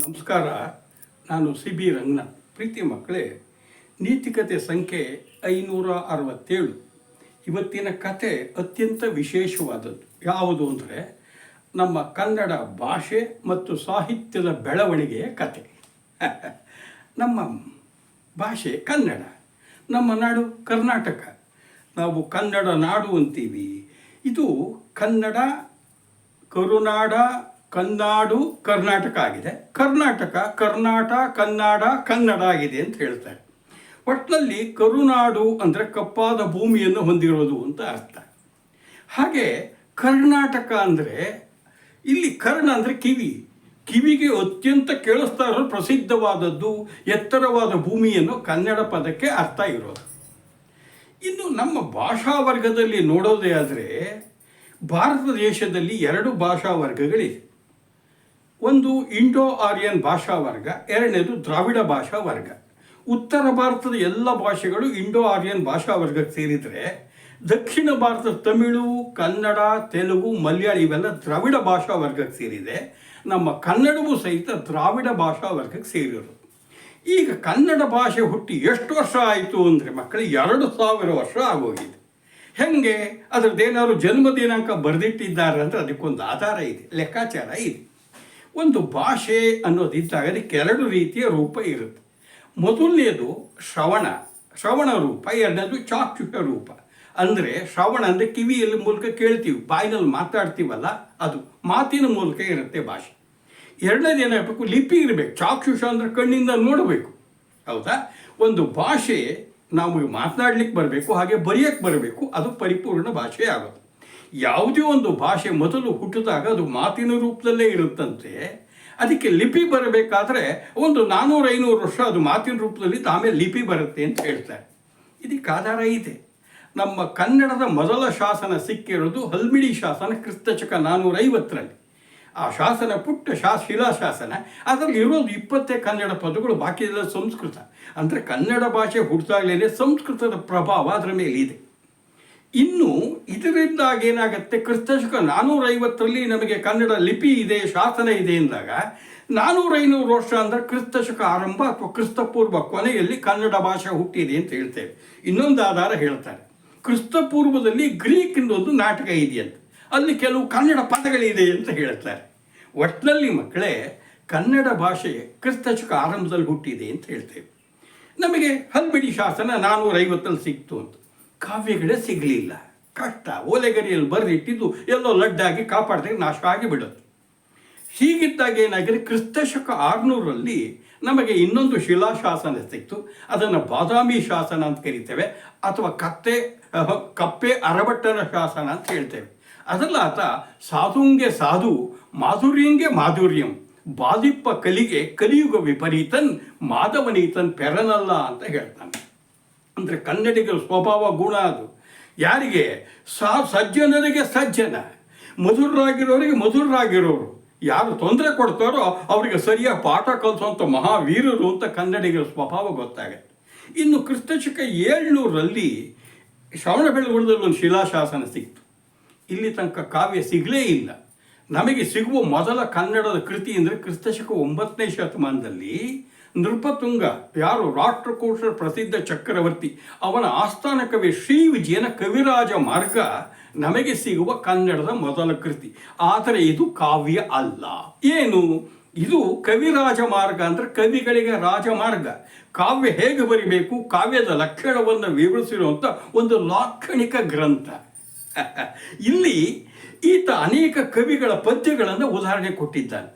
ನಮಸ್ಕಾರ. ನಾನು C B Ranganath. ಪ್ರೀತಿ ಮಕ್ಕಳೇ, ನೀತಿಕತೆ ಸಂಖ್ಯೆ 567. ಇವತ್ತಿನ ಕತೆ ಅತ್ಯಂತ ವಿಶೇಷವಾದದ್ದು. ಯಾವುದು ಅಂದರೆ ನಮ್ಮ ಕನ್ನಡ ಭಾಷೆ ಮತ್ತು ಸಾಹಿತ್ಯದ ಬೆಳವಣಿಗೆಯ ಕತೆ. ನಮ್ಮ ಭಾಷೆ ಕನ್ನಡ, ನಮ್ಮ ನಾಡು ಕರ್ನಾಟಕ. ನಾವು ಕನ್ನಡ ನಾಡು ಅಂತೀವಿ. ಇದು ಕನ್ನಡ, ಕರುನಾಡ, ಕನ್ನಾಡು, ಕರ್ನಾಟಕ ಆಗಿದೆ. ಕರ್ನಾಟಕ, ಕನ್ನಡ ಆಗಿದೆ ಅಂತ ಹೇಳ್ತಾರೆ. ಒಟ್ಟಿನಲ್ಲಿ ಕರುನಾಡು ಅಂದರೆ ಕಪ್ಪಾದ ಭೂಮಿಯನ್ನು ಹೊಂದಿರೋದು ಅಂತ ಅರ್ಥ. ಹಾಗೆ ಕರ್ನಾಟಕ ಅಂದರೆ ಇಲ್ಲಿ ಕರ್ಣ ಅಂದರೆ ಕಿವಿಗೆ ಅತ್ಯಂತ ಕೇಳಿಸ್ತಾ ಇರೋ ಪ್ರಸಿದ್ಧವಾದದ್ದು, ಎತ್ತರವಾದ ಭೂಮಿಯನ್ನು ಕನ್ನಡ ಪದಕ್ಕೆ ಅರ್ಥ ಇರೋದು. ಇನ್ನು ನಮ್ಮ ಭಾಷಾ ವರ್ಗದಲ್ಲಿ ನೋಡೋದೇ ಆದರೆ ಭಾರತ ದೇಶದಲ್ಲಿ 2 ಭಾಷಾ ವರ್ಗಗಳಿವೆ. ಒಂದು ಇಂಡೋ ಆರ್ಯನ್ ಭಾಷಾ ವರ್ಗ, ಎರಡನೇದು ದ್ರಾವಿಡ ಭಾಷಾ ವರ್ಗ. ಉತ್ತರ ಭಾರತದ ಎಲ್ಲ ಭಾಷೆಗಳು ಇಂಡೋ ಆರ್ಯನ್ ಭಾಷಾ ವರ್ಗಕ್ಕೆ ಸೇರಿದರೆ, ದಕ್ಷಿಣ ಭಾರತದ ತಮಿಳು, ಕನ್ನಡ, ತೆಲುಗು, ಮಲಯಾಳಿ ಇವೆಲ್ಲ ದ್ರಾವಿಡ ಭಾಷಾ ವರ್ಗಕ್ಕೆ ಸೇರಿದೆ. ನಮ್ಮ ಕನ್ನಡವೂ ಸಹಿತ ದ್ರಾವಿಡ ಭಾಷಾ ವರ್ಗಕ್ಕೆ ಸೇರಿರೋದು. ಈಗ ಕನ್ನಡ ಭಾಷೆ ಹುಟ್ಟಿ ಎಷ್ಟು ವರ್ಷ ಆಯಿತು ಅಂದರೆ ಮಕ್ಕಳು 2000 ವರ್ಷ ಆಗೋಗಿದೆ. ಹೆಂಗೆ? ಅದರದ್ದೇನಾದ್ರು ಜನ್ಮ ದಿನಾಂಕ ಬರೆದಿಟ್ಟಿದ್ದಾರೆ ಅಂದರೆ ಅದಕ್ಕೊಂದು ಆಧಾರ ಇದೆ, ಲೆಕ್ಕಾಚಾರ ಇದೆ. ಒಂದು ಭಾಷೆ ಅನ್ನೋದಿದ್ದಾಗ ಅದಕ್ಕೆ 2 ರೀತಿಯ ರೂಪ ಇರುತ್ತೆ. ಮೊದಲನೇದು ಶ್ರವಣ ರೂಪ, ಎರಡನೇದು ಚಾಕ್ಷುಷ ರೂಪ. ಅಂದರೆ ಶ್ರವಣ ಅಂದರೆ ಕಿವಿಯಲ್ಲಿ ಮೂಲಕ ಕೇಳ್ತೀವಿ, ಬಾಯಿನಲ್ಲಿ ಮಾತಾಡ್ತೀವಲ್ಲ, ಅದು ಮಾತಿನ ಮೂಲಕ ಇರುತ್ತೆ ಭಾಷೆ. ಎರಡನೇದು ಏನಾಗಬೇಕು, ಲಿಪಿ ಇರಬೇಕು. ಚಾಕ್ಷುಷ ಅಂದರೆ ಕಣ್ಣಿಂದ ನೋಡಬೇಕು, ಹೌದಾ? ಒಂದು ಭಾಷೆ ನಾವು ಮಾತನಾಡ್ಲಿಕ್ಕೆ ಬರಬೇಕು, ಹಾಗೆ ಬರೆಯೋಕ್ಕೆ ಬರಬೇಕು, ಅದು ಪರಿಪೂರ್ಣ ಭಾಷೆ ಆಗೋದು. ಯಾವುದೇ ಒಂದು ಭಾಷೆ ಮೊದಲು ಹುಟ್ಟಿದಾಗ ಅದು ಮಾತಿನ ರೂಪದಲ್ಲೇ ಇರುತ್ತಂತೆ. ಅದಕ್ಕೆ ಲಿಪಿ ಬರಬೇಕಾದ್ರೆ ಒಂದು 400-500 ವರ್ಷ ಅದು ಮಾತಿನ ರೂಪದಲ್ಲಿ ಆಮೇಲೆ ಲಿಪಿ ಬರುತ್ತೆ ಅಂತ ಹೇಳ್ತಾರೆ. ಇದಕ್ಕೆ ಆಧಾರ ಇದೆ. ನಮ್ಮ ಕನ್ನಡದ ಮೊದಲ ಶಾಸನ ಸಿಕ್ಕಿರೋದು ಹಲ್ಮಿಡಿ ಶಾಸನ, ಕ್ರಿಸ್ತಶಕ 450ರಲ್ಲಿ. ಆ ಶಾಸನ ಪುಟ್ಟ ಶಿಲಾಶಾಸನ. ಅದರಲ್ಲಿ ಇರೋದು 20 ಕನ್ನಡ ಪದಗಳು, ಬಾಕಿ ಎಲ್ಲ ಸಂಸ್ಕೃತ. ಅಂದರೆ ಕನ್ನಡ ಭಾಷೆ ಹುಟ್ಟಿದಾಗಲೇ ಸಂಸ್ಕೃತದ ಪ್ರಭಾವ ಅದರ ಮೇಲೆ ಇದೆ. ಇನ್ನು ಇದರಿಂದಾಗಿ ಏನಾಗುತ್ತೆ, ಕ್ರಿಸ್ತಶಕ 450ರಲ್ಲಿ ನಮಗೆ ಕನ್ನಡ ಲಿಪಿ ಇದೆ, ಶಾಸನ ಇದೆ ಎಂದಾಗ 400-500 ವರ್ಷ ಅಂದರೆ ಕ್ರಿಸ್ತಶಕ ಆರಂಭ ಅಥವಾ ಕ್ರಿಸ್ತಪೂರ್ವ ಕೊನೆಯಲ್ಲಿ ಕನ್ನಡ ಭಾಷೆ ಹುಟ್ಟಿದೆ ಅಂತ ಹೇಳ್ತೇವೆ. ಇನ್ನೊಂದು ಆಧಾರ ಹೇಳ್ತಾರೆ, ಕ್ರಿಸ್ತಪೂರ್ವದಲ್ಲಿ ಗ್ರೀಕ್ ಒಂದು ನಾಟಕ ಇದೆಯಂತ, ಅಲ್ಲಿ ಕೆಲವು ಕನ್ನಡ ಪದಗಳಿದೆ ಅಂತ ಹೇಳ್ತಾರೆ. ಒಟ್ಟಿನಲ್ಲಿ ಮಕ್ಕಳೇ, ಕನ್ನಡ ಭಾಷೆ ಕ್ರಿಸ್ತಶಕ ಆರಂಭದಲ್ಲಿ ಹುಟ್ಟಿದೆ ಅಂತ ಹೇಳ್ತೇವೆ. ನಮಗೆ ಹಲ್ಮಿಡಿ ಶಾಸನ 450ರಲ್ಲಿ ಸಿಕ್ತು ಅಂತ. ಕಾವ್ಯಗಳೇ ಸಿಗಲಿಲ್ಲ, ಕಷ್ಟ. ಓಲೆಗರಿಯಲ್ಲಿ ಬರೆದಿಟ್ಟಿದ್ದು ಎಲ್ಲೋ ಲಡ್ಡಾಗಿ ಕಾಪಾಡ್ದಾಗ ನಾಶ ಆಗಿಬಿಡುತ್ತೆ. ಹೀಗಿದ್ದಾಗ ಏನಾಗಿದೆ, ಕ್ರಿಸ್ತಶಕ 600ರಲ್ಲಿ ನಮಗೆ ಇನ್ನೊಂದು ಶಿಲಾಶಾಸನ ಸಿಕ್ತು. ಅದನ್ನು ಬಾದಾಮಿ ಶಾಸನ ಅಂತ ಕರಿತೇವೆ, ಅಥವಾ ಕಪ್ಪೆ ಅರಬಟ್ಟನ ಶಾಸನ ಅಂತ ಹೇಳ್ತೇವೆ. ಅದಲ್ಲ ಆತ ಸಾಧುಂಗೆ ಸಾಧು, ಮಾಧುರ್ಯಂಗೆ ಮಾಧುರ್ಯಂ, ಬಾದಿಪ್ಪ ಕಲಿಗೆ ಕಲಿಯುಗ ವಿಪರೀತನ್, ಮಾಧವನೀತನ್ ಪೆರನಲ್ಲ ಅಂತ ಹೇಳ್ತಾನೆ. ಅಂದರೆ ಕನ್ನಡಿಗರ ಸ್ವಭಾವ ಗುಣ ಅದು. ಯಾರಿಗೆ? ಸಜ್ಜನರಿಗೆ ಸಜ್ಜನ, ಮಧುರರಾಗಿರೋರಿಗೆ ಮಧುರರಾಗಿರೋರು. ಯಾರು ತೊಂದರೆ ಕೊಡ್ತಾರೋ ಅವರಿಗೆ ಸರಿಯಾಗಿ ಪಾಠ ಕಲಿಸುವಂಥ ಮಹಾವೀರರು ಅಂತ ಕನ್ನಡಿಗರ ಸ್ವಭಾವ ಗೊತ್ತಾಗುತ್ತೆ. ಇನ್ನು ಕ್ರಿಸ್ತಶಕ 700ರಲ್ಲಿ ಶ್ರವಣಬೆಳಗೊಳದಲ್ಲಿ ಒಂದು ಶಿಲಾಶಾಸನ ಸಿಕ್ತು. ಇಲ್ಲಿ ತನಕ ಕಾವ್ಯ ಸಿಗಲೇ ಇಲ್ಲ. ನಮಗೆ ಸಿಗುವ ಮೊದಲ ಕನ್ನಡದ ಕೃತಿ ಅಂದರೆ ಕ್ರಿಸ್ತಶಕ 9ನೇ ಶತಮಾನದಲ್ಲಿ ನೃಪತುಂಗ, ಯಾರು ರಾಷ್ಟ್ರಕೂಟರ ಪ್ರಸಿದ್ಧ ಚಕ್ರವರ್ತಿ, ಅವನ ಆಸ್ಥಾನ ಕವಿ ಶ್ರೀ ವಿಜಯನ ಕವಿರಾಜ ಮಾರ್ಗ ನಮಗೆ ಸಿಗುವ ಕನ್ನಡದ ಮೊದಲ ಕೃತಿ. ಆದರೆ ಇದು ಕಾವ್ಯ ಅಲ್ಲ. ಏನು ಇದು? ಕವಿರಾಜ ಮಾರ್ಗ ಅಂದರೆ ಕವಿಗಳಿಗೆ ರಾಜಮಾರ್ಗ. ಕಾವ್ಯ ಹೇಗೆ ಬರಿಬೇಕು, ಕಾವ್ಯದ ಲಕ್ಷಣವನ್ನು ವಿವರಿಸಿರುವಂಥ ಒಂದು ಲಾಕ್ಷಣಿಕ ಗ್ರಂಥ. ಇಲ್ಲಿ ಈತ ಅನೇಕ ಕವಿಗಳ ಪದ್ಯಗಳನ್ನು ಉದಾಹರಣೆ ಕೊಟ್ಟಿದ್ದಾನೆ.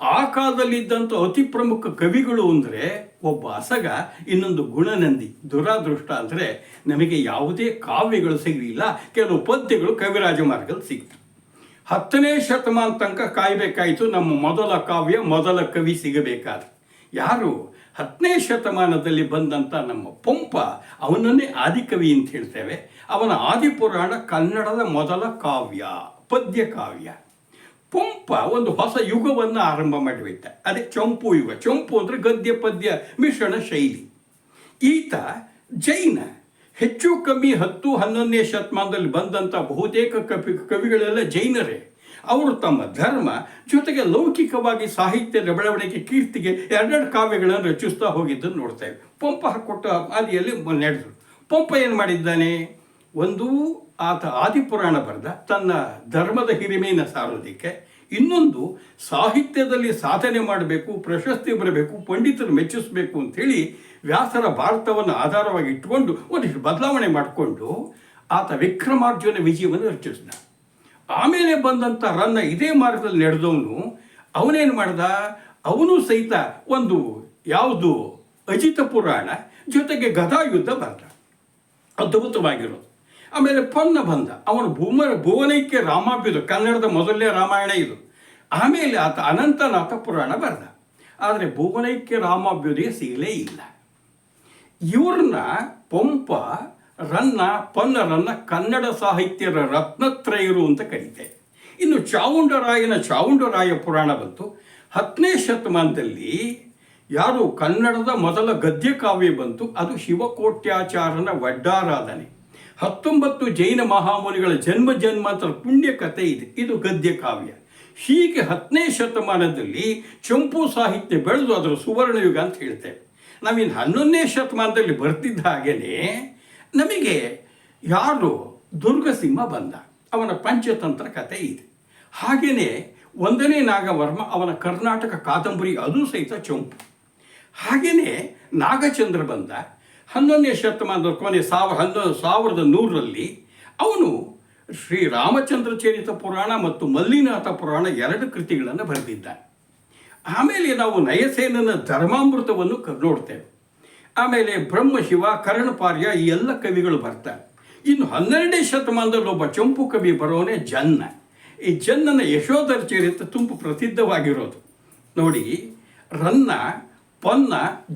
ಆ ಕಾಲದಲ್ಲಿದ್ದಂಥ ಅತಿ ಪ್ರಮುಖ ಕವಿಗಳು ಅಂದರೆ ಒಬ್ಬ ಅಸಗ, ಇನ್ನೊಂದು ಗುಣನಂದಿ. ದುರಾದೃಷ್ಟ ಅಂದರೆ ನಮಗೆ ಯಾವುದೇ ಕಾವ್ಯಗಳು ಸಿಗಲಿಲ್ಲ, ಕೆಲವು ಪದ್ಯಗಳು ಕವಿರಾಜ ಮಾರ್ಗದಲ್ಲಿ ಸಿಕ್ತು. 10ನೇ ಶತಮಾನ ತನಕ ಕಾಯಬೇಕಾಯಿತು ನಮ್ಮ ಮೊದಲ ಕಾವ್ಯ, ಮೊದಲ ಕವಿ ಸಿಗಬೇಕಾದ್ರೆ. ಯಾರು? 10ನೇ ಶತಮಾನದಲ್ಲಿ ಬಂದಂಥ ನಮ್ಮ ಪಂಪ, ಅವನನ್ನೇ ಆದಿಕವಿ ಅಂತ ಹೇಳ್ತೇವೆ. ಅವನ ಆದಿಪುರಾಣ ಕನ್ನಡದ ಮೊದಲ ಕಾವ್ಯ, ಪದ್ಯ ಕಾವ್ಯ. ಪಂಪ ಒಂದು ಹೊಸ ಯುಗವನ್ನು ಆರಂಭ ಮಾಡಿಬಿಟ್ಟ, ಅದೇ ಚಂಪು ಯುಗ. ಚಂಪು ಅಂದರೆ ಗದ್ಯ ಪದ್ಯ ಮಿಶ್ರಣ ಶೈಲಿ. ಈತ ಜೈನ. ಹೆಚ್ಚು ಕಮ್ಮಿ 10-11ನೇ ಶತಮಾನದಲ್ಲಿ ಬಂದಂಥ ಬಹುತೇಕ ಕವಿಗಳೆಲ್ಲ ಜೈನರೇ. ಅವರು ತಮ್ಮ ಧರ್ಮ ಜೊತೆಗೆ ಲೌಕಿಕವಾಗಿ ಸಾಹಿತ್ಯದ ಬೆಳವಣಿಗೆ ಕೀರ್ತಿಗೆ ಎರಡೆರಡು ಕಾವ್ಯಗಳನ್ನು ರಚಿಸ್ತಾ ಹೋಗಿದ್ದನ್ನು ನೋಡ್ತೇವೆ. ಪಂಪ ಹಾಕೊಟ್ಟ ಹಾದಿಯಲ್ಲಿ ನಡೆದರು. ಪಂಪ ಏನು ಮಾಡಿದ್ದಾನೆ? ಒಂದು, ಆತ ಆದಿಪುರಾಣ ಬರೆದ ತನ್ನ ಧರ್ಮದ ಹಿರಿಮೆಯನ್ನು ಸಾರೋದಕ್ಕೆ. ಇನ್ನೊಂದು, ಸಾಹಿತ್ಯದಲ್ಲಿ ಸಾಧನೆ ಮಾಡಬೇಕು, ಪ್ರಶಸ್ತಿ ಬರಬೇಕು, ಪಂಡಿತರು ಮೆಚ್ಚಿಸಬೇಕು ಅಂಥೇಳಿ ವ್ಯಾಸರ ಭಾರತವನ್ನು ಆಧಾರವಾಗಿ ಇಟ್ಟುಕೊಂಡು ಒಂದಿಷ್ಟು ಬದಲಾವಣೆ ಮಾಡಿಕೊಂಡು ಆತ ವಿಕ್ರಮಾರ್ಜುನ ವಿಜಯವನ್ನು ರಚಿಸಿದ. ಆಮೇಲೆ ಬಂದಂಥ ರನ್ನ ಇದೇ ಮಾರ್ಗದಲ್ಲಿ ನಡೆದವನು ಅವನೇನು ಮಾಡ್ದ? ಅವನು ಸಹಿತ ಒಂದು ಯಾವುದು ಅಜಿತ ಪುರಾಣ ಜೊತೆಗೆ ಗದಾಯುದ್ಧ ಬರೆದ, ಅದ್ಭುತವಾಗಿರೋದು. ಆಮೇಲೆ ಪೊನ್ನ ಬಂದ, ಅವನು ಭುವನೈಕ್ಯ ರಾಮಾಭ್ಯುದ, ಕನ್ನಡದ ಮೊದಲನೇ ರಾಮಾಯಣ ಇದು. ಆಮೇಲೆ ಆತ ಅನಂತನಾಥ ಪುರಾಣ ಬರೆದ. ಆದರೆ ಭುವನೈಕ್ಯ ರಾಮಾಭ್ಯುದಯ ಸಿಗಲೇ ಇಲ್ಲ. ಇವ್ರನ್ನ ಪಂಪ, ರನ್ನ, ಪೊನ್ನರನ್ನ ಕನ್ನಡ ಸಾಹಿತ್ಯದ ರತ್ನತ್ರಯರು ಅಂತ ಕರೀತೇವೆ. ಇನ್ನು ಚಾವುಂಡರಾಯ ಪುರಾಣ ಬಂತು 10ನೇ ಶತಮಾನದಲ್ಲಿ. ಯಾರು ಕನ್ನಡದ ಮೊದಲ ಗದ್ಯ ಕಾವ್ಯ ಬಂತು, ಅದು ಶಿವಕೋಟ್ಯಾಚಾರನ ವಡ್ಡಾರಾಧನೆ. 19 ಜೈನ ಮಹಾಮುನಿಗಳ ಜನ್ಮ ಜನ್ಮಾಂತರ ಪುಣ್ಯ ಕಥೆ ಇದೆ, ಇದು ಗದ್ಯ ಕಾವ್ಯ. ಹೀಗೆ 10ನೇ ಶತಮಾನದಲ್ಲಿ ಚಂಪು ಸಾಹಿತ್ಯ ಬೆಳೆದು ಅದರ ಸುವರ್ಣಯುಗ ಅಂತ ಹೇಳ್ತೇವೆ. ನಾವಿನ್ನು 11ನೇ ಶತಮಾನದಲ್ಲಿ ಬರ್ತಿದ್ದ ಹಾಗೇನೆ ನಮಗೆ ಯಾರು ದುರ್ಗಸಿಂಹ ಬಂದ, ಅವನ ಪಂಚತಂತ್ರ ಕಥೆ ಇದೆ. ಹಾಗೆಯೇ 1ನೇ ನಾಗವರ್ಮ, ಅವನ ಕರ್ನಾಟಕ ಕಾದಂಬರಿ, ಅದು ಸಹಿತ ಚಂಪು. ಹಾಗೆಯೇ ನಾಗಚಂದ್ರ ಬಂದ 11ನೇ ಶತಮಾನದ ಕೊನೆ 1100ರಲ್ಲಿ. ಅವನು ಶ್ರೀರಾಮಚಂದ್ರ ಚರಿತ ಪುರಾಣ ಮತ್ತು ಮಲ್ಲಿನಾಥ ಪುರಾಣ 2 ಕೃತಿಗಳನ್ನು ಬರೆದಿದ್ದಾನೆ. ಆಮೇಲೆ ನಾವು ನಯಸೇನನ ಧರ್ಮಾಮೃತವನ್ನು ನೋಡ್ತೇವೆ. ಆಮೇಲೆ ಬ್ರಹ್ಮಶಿವ, ಕರ್ಣಪಾರ್ಯ, ಈ ಎಲ್ಲ ಕವಿಗಳು ಬರ್ತಾರೆ. ಇನ್ನು 12ನೇ ಶತಮಾನದಲ್ಲಿ ಒಬ್ಬ ಚಂಪು ಕವಿ ಬರೋನೇ ಜನ್ನ. ಈ ಜನ್ನನ ಯಶೋಧರ ಚರಿತ್ರೆ ತುಂಬ ಪ್ರಸಿದ್ಧವಾಗಿರೋದು. ನೋಡಿ, ರನ್ನ, ಪೊನ್ನ,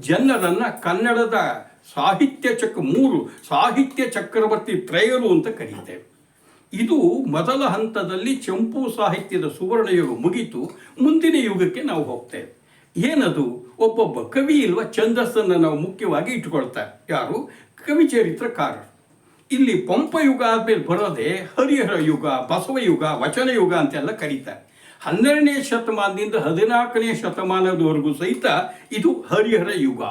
ಜನ್ನರನ್ನ ಕನ್ನಡದ ಮೂರು ಸಾಹಿತ್ಯ ಚಕ್ರವರ್ತಿ ತ್ರಯರು ಅಂತ ಕರೀತೇವೆ. ಇದು ಮೊದಲ ಹಂತದಲ್ಲಿ ಚಂಪು ಸಾಹಿತ್ಯದ ಸುವರ್ಣಯುಗ ಮುಗಿತು. ಮುಂದಿನ ಯುಗಕ್ಕೆ ನಾವು ಹೋಗ್ತೇವೆ. ಏನದು? ಒಬ್ಬೊಬ್ಬ ಕವಿ ಇಲ್ವ ಛಂದಸ್ಸನ್ನು ನಾವು ಮುಖ್ಯವಾಗಿ ಇಟ್ಕೊಳ್ತಾರೆ. ಯಾರು? ಕವಿ ಚರಿತ್ರಕಾರರು. ಇಲ್ಲಿ ಪಂಪ ಯುಗ ಆದ್ಮೇಲೆ ಬರೋದೇ ಹರಿಹರ ಯುಗ, ಬಸವ ಯುಗ, ವಚನ ಯುಗ ಅಂತೆಲ್ಲ ಕರೀತಾರೆ. 12ನೇ ಶತಮಾನದಿಂದ 14ನೇ ಶತಮಾನದವರೆಗೂ ಸಹಿತ ಇದು ಹರಿಹರ ಯುಗ.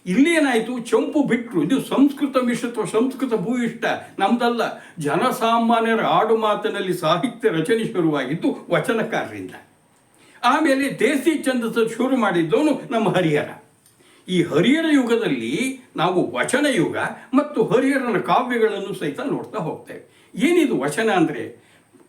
ಇಲ್ಲೇನಾಯಿತು? ಚಂಪು ಬಿಟ್ಟರು. ಇದು ಸಂಸ್ಕೃತ ಮಿಶ್ರತ್ವ, ಸಂಸ್ಕೃತ ಭೂಯಿಷ್ಠ, ನಮ್ದಲ್ಲ. ಜನಸಾಮಾನ್ಯರ ಆಡು ಮಾತಿನಲ್ಲಿ ಸಾಹಿತ್ಯ ರಚನೆ ಶುರುವಾಗಿದ್ದು ವಚನಕಾರರಿಂದ. ಆಮೇಲೆ ದೇಸಿ ಛಂದಸ್ಸು ಶುರು ಮಾಡಿದ್ದವನು ನಮ್ಮ ಹರಿಹರ. ಈ ಹರಿಹರ ಯುಗದಲ್ಲಿ ನಾವು ವಚನ ಯುಗ ಮತ್ತು ಹರಿಹರನ ಕಾವ್ಯಗಳನ್ನು ಸಹಿತ ನೋಡ್ತಾ ಹೋಗ್ತೇವೆ. ಏನಿದು ವಚನ ಅಂದರೆ?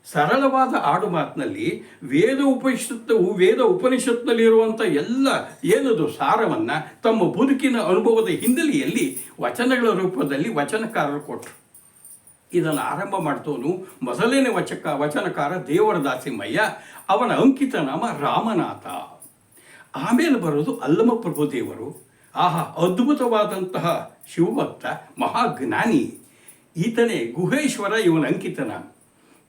ಸರಳವಾದ ಆಡು ಮಾತಿನಲ್ಲಿ ವೇದ ಉಪನಿಷತ್ನಲ್ಲಿರುವಂಥ ಎಲ್ಲ ಏನದು ಸಾರವನ್ನು ತಮ್ಮ ಬದುಕಿನ ಅನುಭವದ ಹಿನ್ನೆಲೆಯಲ್ಲಿ ವಚನಗಳ ರೂಪದಲ್ಲಿ ವಚನಕಾರರು ಕೊಟ್ಟರು. ಇದನ್ನು ಆರಂಭ ಮಾಡ್ತವನು ಮೊದಲನೇ ವಚನಕಾರ ದೇವರ ದಾಸಿಮಯ್ಯ. ಅವನ ಅಂಕಿತ ನಾಮ ರಾಮನಾಥ. ಆಮೇಲೆ ಬರೋದು ಅಲ್ಲಮ ಪ್ರಭುದೇವರು. ಅದ್ಭುತವಾದಂತಹ ಶಿವಭಕ್ತ, ಮಹಾಜ್ಞಾನಿ. ಈತನೇ ಗುಹೇಶ್ವರ, ಇವನ ಅಂಕಿತ ನಾಮ.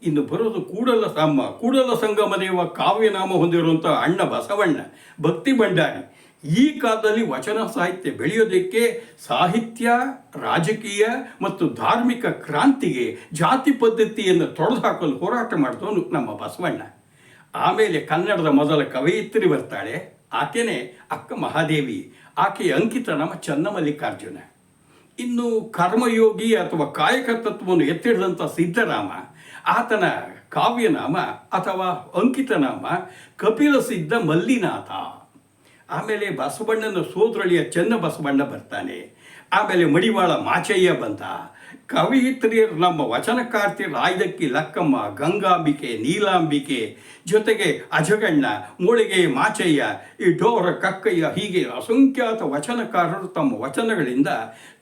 ಇನ್ನು ಬರೋದು ಕೂಡಲ ಸಂಗಮ ದೇವ ಕಾವ್ಯನಾಮ ಹೊಂದಿರುವಂಥ ಅಣ್ಣ ಬಸವಣ್ಣ, ಭಕ್ತಿ ಭಂಡಾರಿ. ಈ ಕಾಲದಲ್ಲಿ ವಚನ ಸಾಹಿತ್ಯ ಬೆಳೆಯೋದಕ್ಕೆ ಸಾಹಿತ್ಯ, ರಾಜಕೀಯ ಮತ್ತು ಧಾರ್ಮಿಕ ಕ್ರಾಂತಿಗೆ ಜಾತಿ ಪದ್ಧತಿಯನ್ನು ತೊಡೆದು ಹಾಕಲು ಹೋರಾಟ ಮಾಡಿದವನು ನಮ್ಮ ಬಸವಣ್ಣ. ಆಮೇಲೆ ಕನ್ನಡದ ಮೊದಲ ಕವಯಿತ್ರಿ ಬರ್ತಾಳೆ, ಆಕೆನೇ ಅಕ್ಕ ಮಹಾದೇವಿ. ಆಕೆಯ ಅಂಕಿತ ನಾಮ ಚನ್ನಮಲ್ಲಿಕಾರ್ಜುನ. ಇನ್ನು ಕರ್ಮಯೋಗಿ ಅಥವಾ ಕಾಯಕ ತತ್ವವನ್ನು ಎತ್ತಿಡಿದಂಥ ಸಿದ್ಧರಾಮ, ಆತನ ಕಾವ್ಯನಾಮ ಅಥವಾ ಅಂಕಿತನಾಮ ಕಪಿಲ ಸಿದ್ಧ ಮಲ್ಲಿನಾಥ. ಆಮೇಲೆ ಬಸವಣ್ಣನ ಸೋದರಳಿಯ ಚೆನ್ನ ಬಸವಣ್ಣ ಬರ್ತಾನೆ. ಆಮೇಲೆ ಮಡಿವಾಳ ಮಾಚಯ್ಯ ಬಂದ. ಕವಯಿತ್ರಿಯರು ನಮ್ಮ ವಚನಕಾರ್ತಿಯರು ಆಯ್ದಕ್ಕಿ ಲಕ್ಕಮ್ಮ, ಗಂಗಾಂಬಿಕೆ, ನೀಲಾಂಬಿಕೆ, ಜೊತೆಗೆ ಅಜಗಣ್ಣ, ಮೂಳಿಗೆ ಮಾಚಯ್ಯ, ಈ ಡೋರ ಕಕ್ಕಯ್ಯ, ಹೀಗೆ ಅಸಂಖ್ಯಾತ ವಚನಕಾರರು ತಮ್ಮ ವಚನಗಳಿಂದ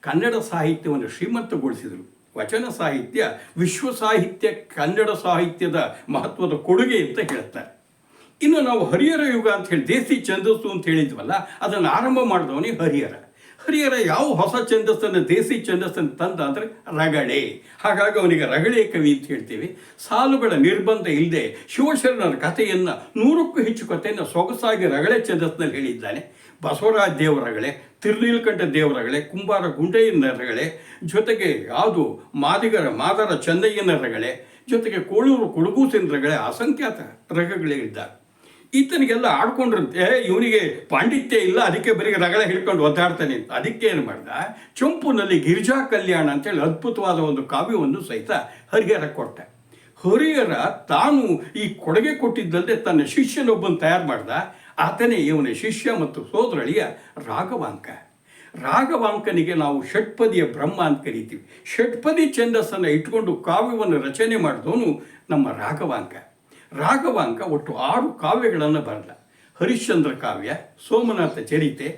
ಕನ್ನಡ ಸಾಹಿತ್ಯವನ್ನು ಶ್ರೀಮಂತಗೊಳಿಸಿದರು. ವಚನ ಸಾಹಿತ್ಯ ವಿಶ್ವ ಸಾಹಿತ್ಯ, ಕನ್ನಡ ಸಾಹಿತ್ಯದ ಮಹತ್ವದ ಕೊಡುಗೆ ಅಂತ ಹೇಳ್ತಾರೆ. ಇನ್ನು ನಾವು ಹರಿಹರ ಯುಗ ಅಂತ ಹೇಳಿ ದೇಸಿ ಛಂದಸ್ಸು ಅಂತ ಹೇಳಿದ್ವಲ್ಲ, ಅದನ್ನು ಆರಂಭ ಮಾಡಿದವನೇ ಹರಿಹರ. ಯಾವ ಹೊಸ ಛಂದಸ್ಸನ್ನು, ದೇಸಿ ಛಂದಸ್ಸನ್ನು ತಂದ ಅಂದರೆ ರಗಳೆ. ಹಾಗಾಗಿ ಅವನಿಗೆ ರಗಳೆ ಕವಿ ಅಂತ ಹೇಳ್ತೀವಿ. ಸಾಲುಗಳ ನಿರ್ಬಂಧ ಇಲ್ಲದೆ ಶಿವಶರಣರ ಕಥೆಯನ್ನು 100ಕ್ಕೂ ಹೆಚ್ಚು ಕಥೆಯನ್ನು ಸೊಗಸಾಗಿ ರಗಳೆ ಛಂದಸ್ಸಿನಲ್ಲಿ ಹೇಳಿದ್ದಾನೆ. ಬಸವರಾಜ ದೇವರಗಳೆ, ತಿರುನೀಲಕಂಠ ದೇವರಗಳೆ, ಕುಂಬಾರ ಗುಂಡಯ್ಯನ ರಗಳೆ, ಜೊತೆಗೆ ಯಾವುದು ಮಾದರ ಚೆನ್ನಯ್ಯನ ರಗಳೆ, ಜೊತೆಗೆ ಕೋಳೂರು ಕೊಡಗು ಸೇಂದ್ರಗಳೇ ಅಸಂಖ್ಯಾತ ರಗಗಳೇ ಇದ್ದಾರೆ. ಈತನಿಗೆಲ್ಲ ಆಡ್ಕೊಂಡ್ರಂತೆ ಇವನಿಗೆ ಪಾಂಡಿತ್ಯ ಇಲ್ಲ, ಅದಕ್ಕೆ ಬರೀ ರಗಳೆ ಹಿಡ್ಕೊಂಡು ಒದ್ದಾಡ್ತಾನೆ ಅಂತ. ಅದಕ್ಕೆ ಏನು ಮಾಡ್ದ, ಚಂಪುನಲ್ಲಿ ಗಿರಿಜಾ ಕಲ್ಯಾಣ ಅಂತೇಳಿ ಅದ್ಭುತವಾದ ಒಂದು ಕಾವ್ಯವನ್ನು ಸಹಿತ ಹರಿಹರ ಕೊಟ್ಟ. ಹರಿಹರ ತಾನು ಈ ಕೊಡುಗೆ ಕೊಟ್ಟಿದ್ದಲ್ಲದೆ ತನ್ನ ಶಿಷ್ಯನೊಬ್ಬನ ತಯಾರು ಮಾಡ್ದ. ಆತನೇ ಇವನ ಶಿಷ್ಯ ಮತ್ತು ಸೋದರಳಿಯ ರಾಘವಾಂಕ. ರಾಘವಾಂಕನಿಗೆ ನಾವು ಷಟ್ಪದಿಯ ಬ್ರಹ್ಮ ಅಂತ ಕರಿತೀವಿ. ಷಟ್ಪದಿ ಛಂದಸ್ಸನ್ನು ಇಟ್ಕೊಂಡು ಕಾವ್ಯವನ್ನು ರಚನೆ ಮಾಡಿದವನು ನಮ್ಮ ರಾಘವಾಂಕ. ರಾಘವಾಂಕ ಒಟ್ಟು 6 ಕಾವ್ಯಗಳನ್ನು ಬರೆದ. ಹರಿಶ್ಚಂದ್ರ ಕಾವ್ಯ, ಸೋಮನಾಥ ಚರಿತೆ,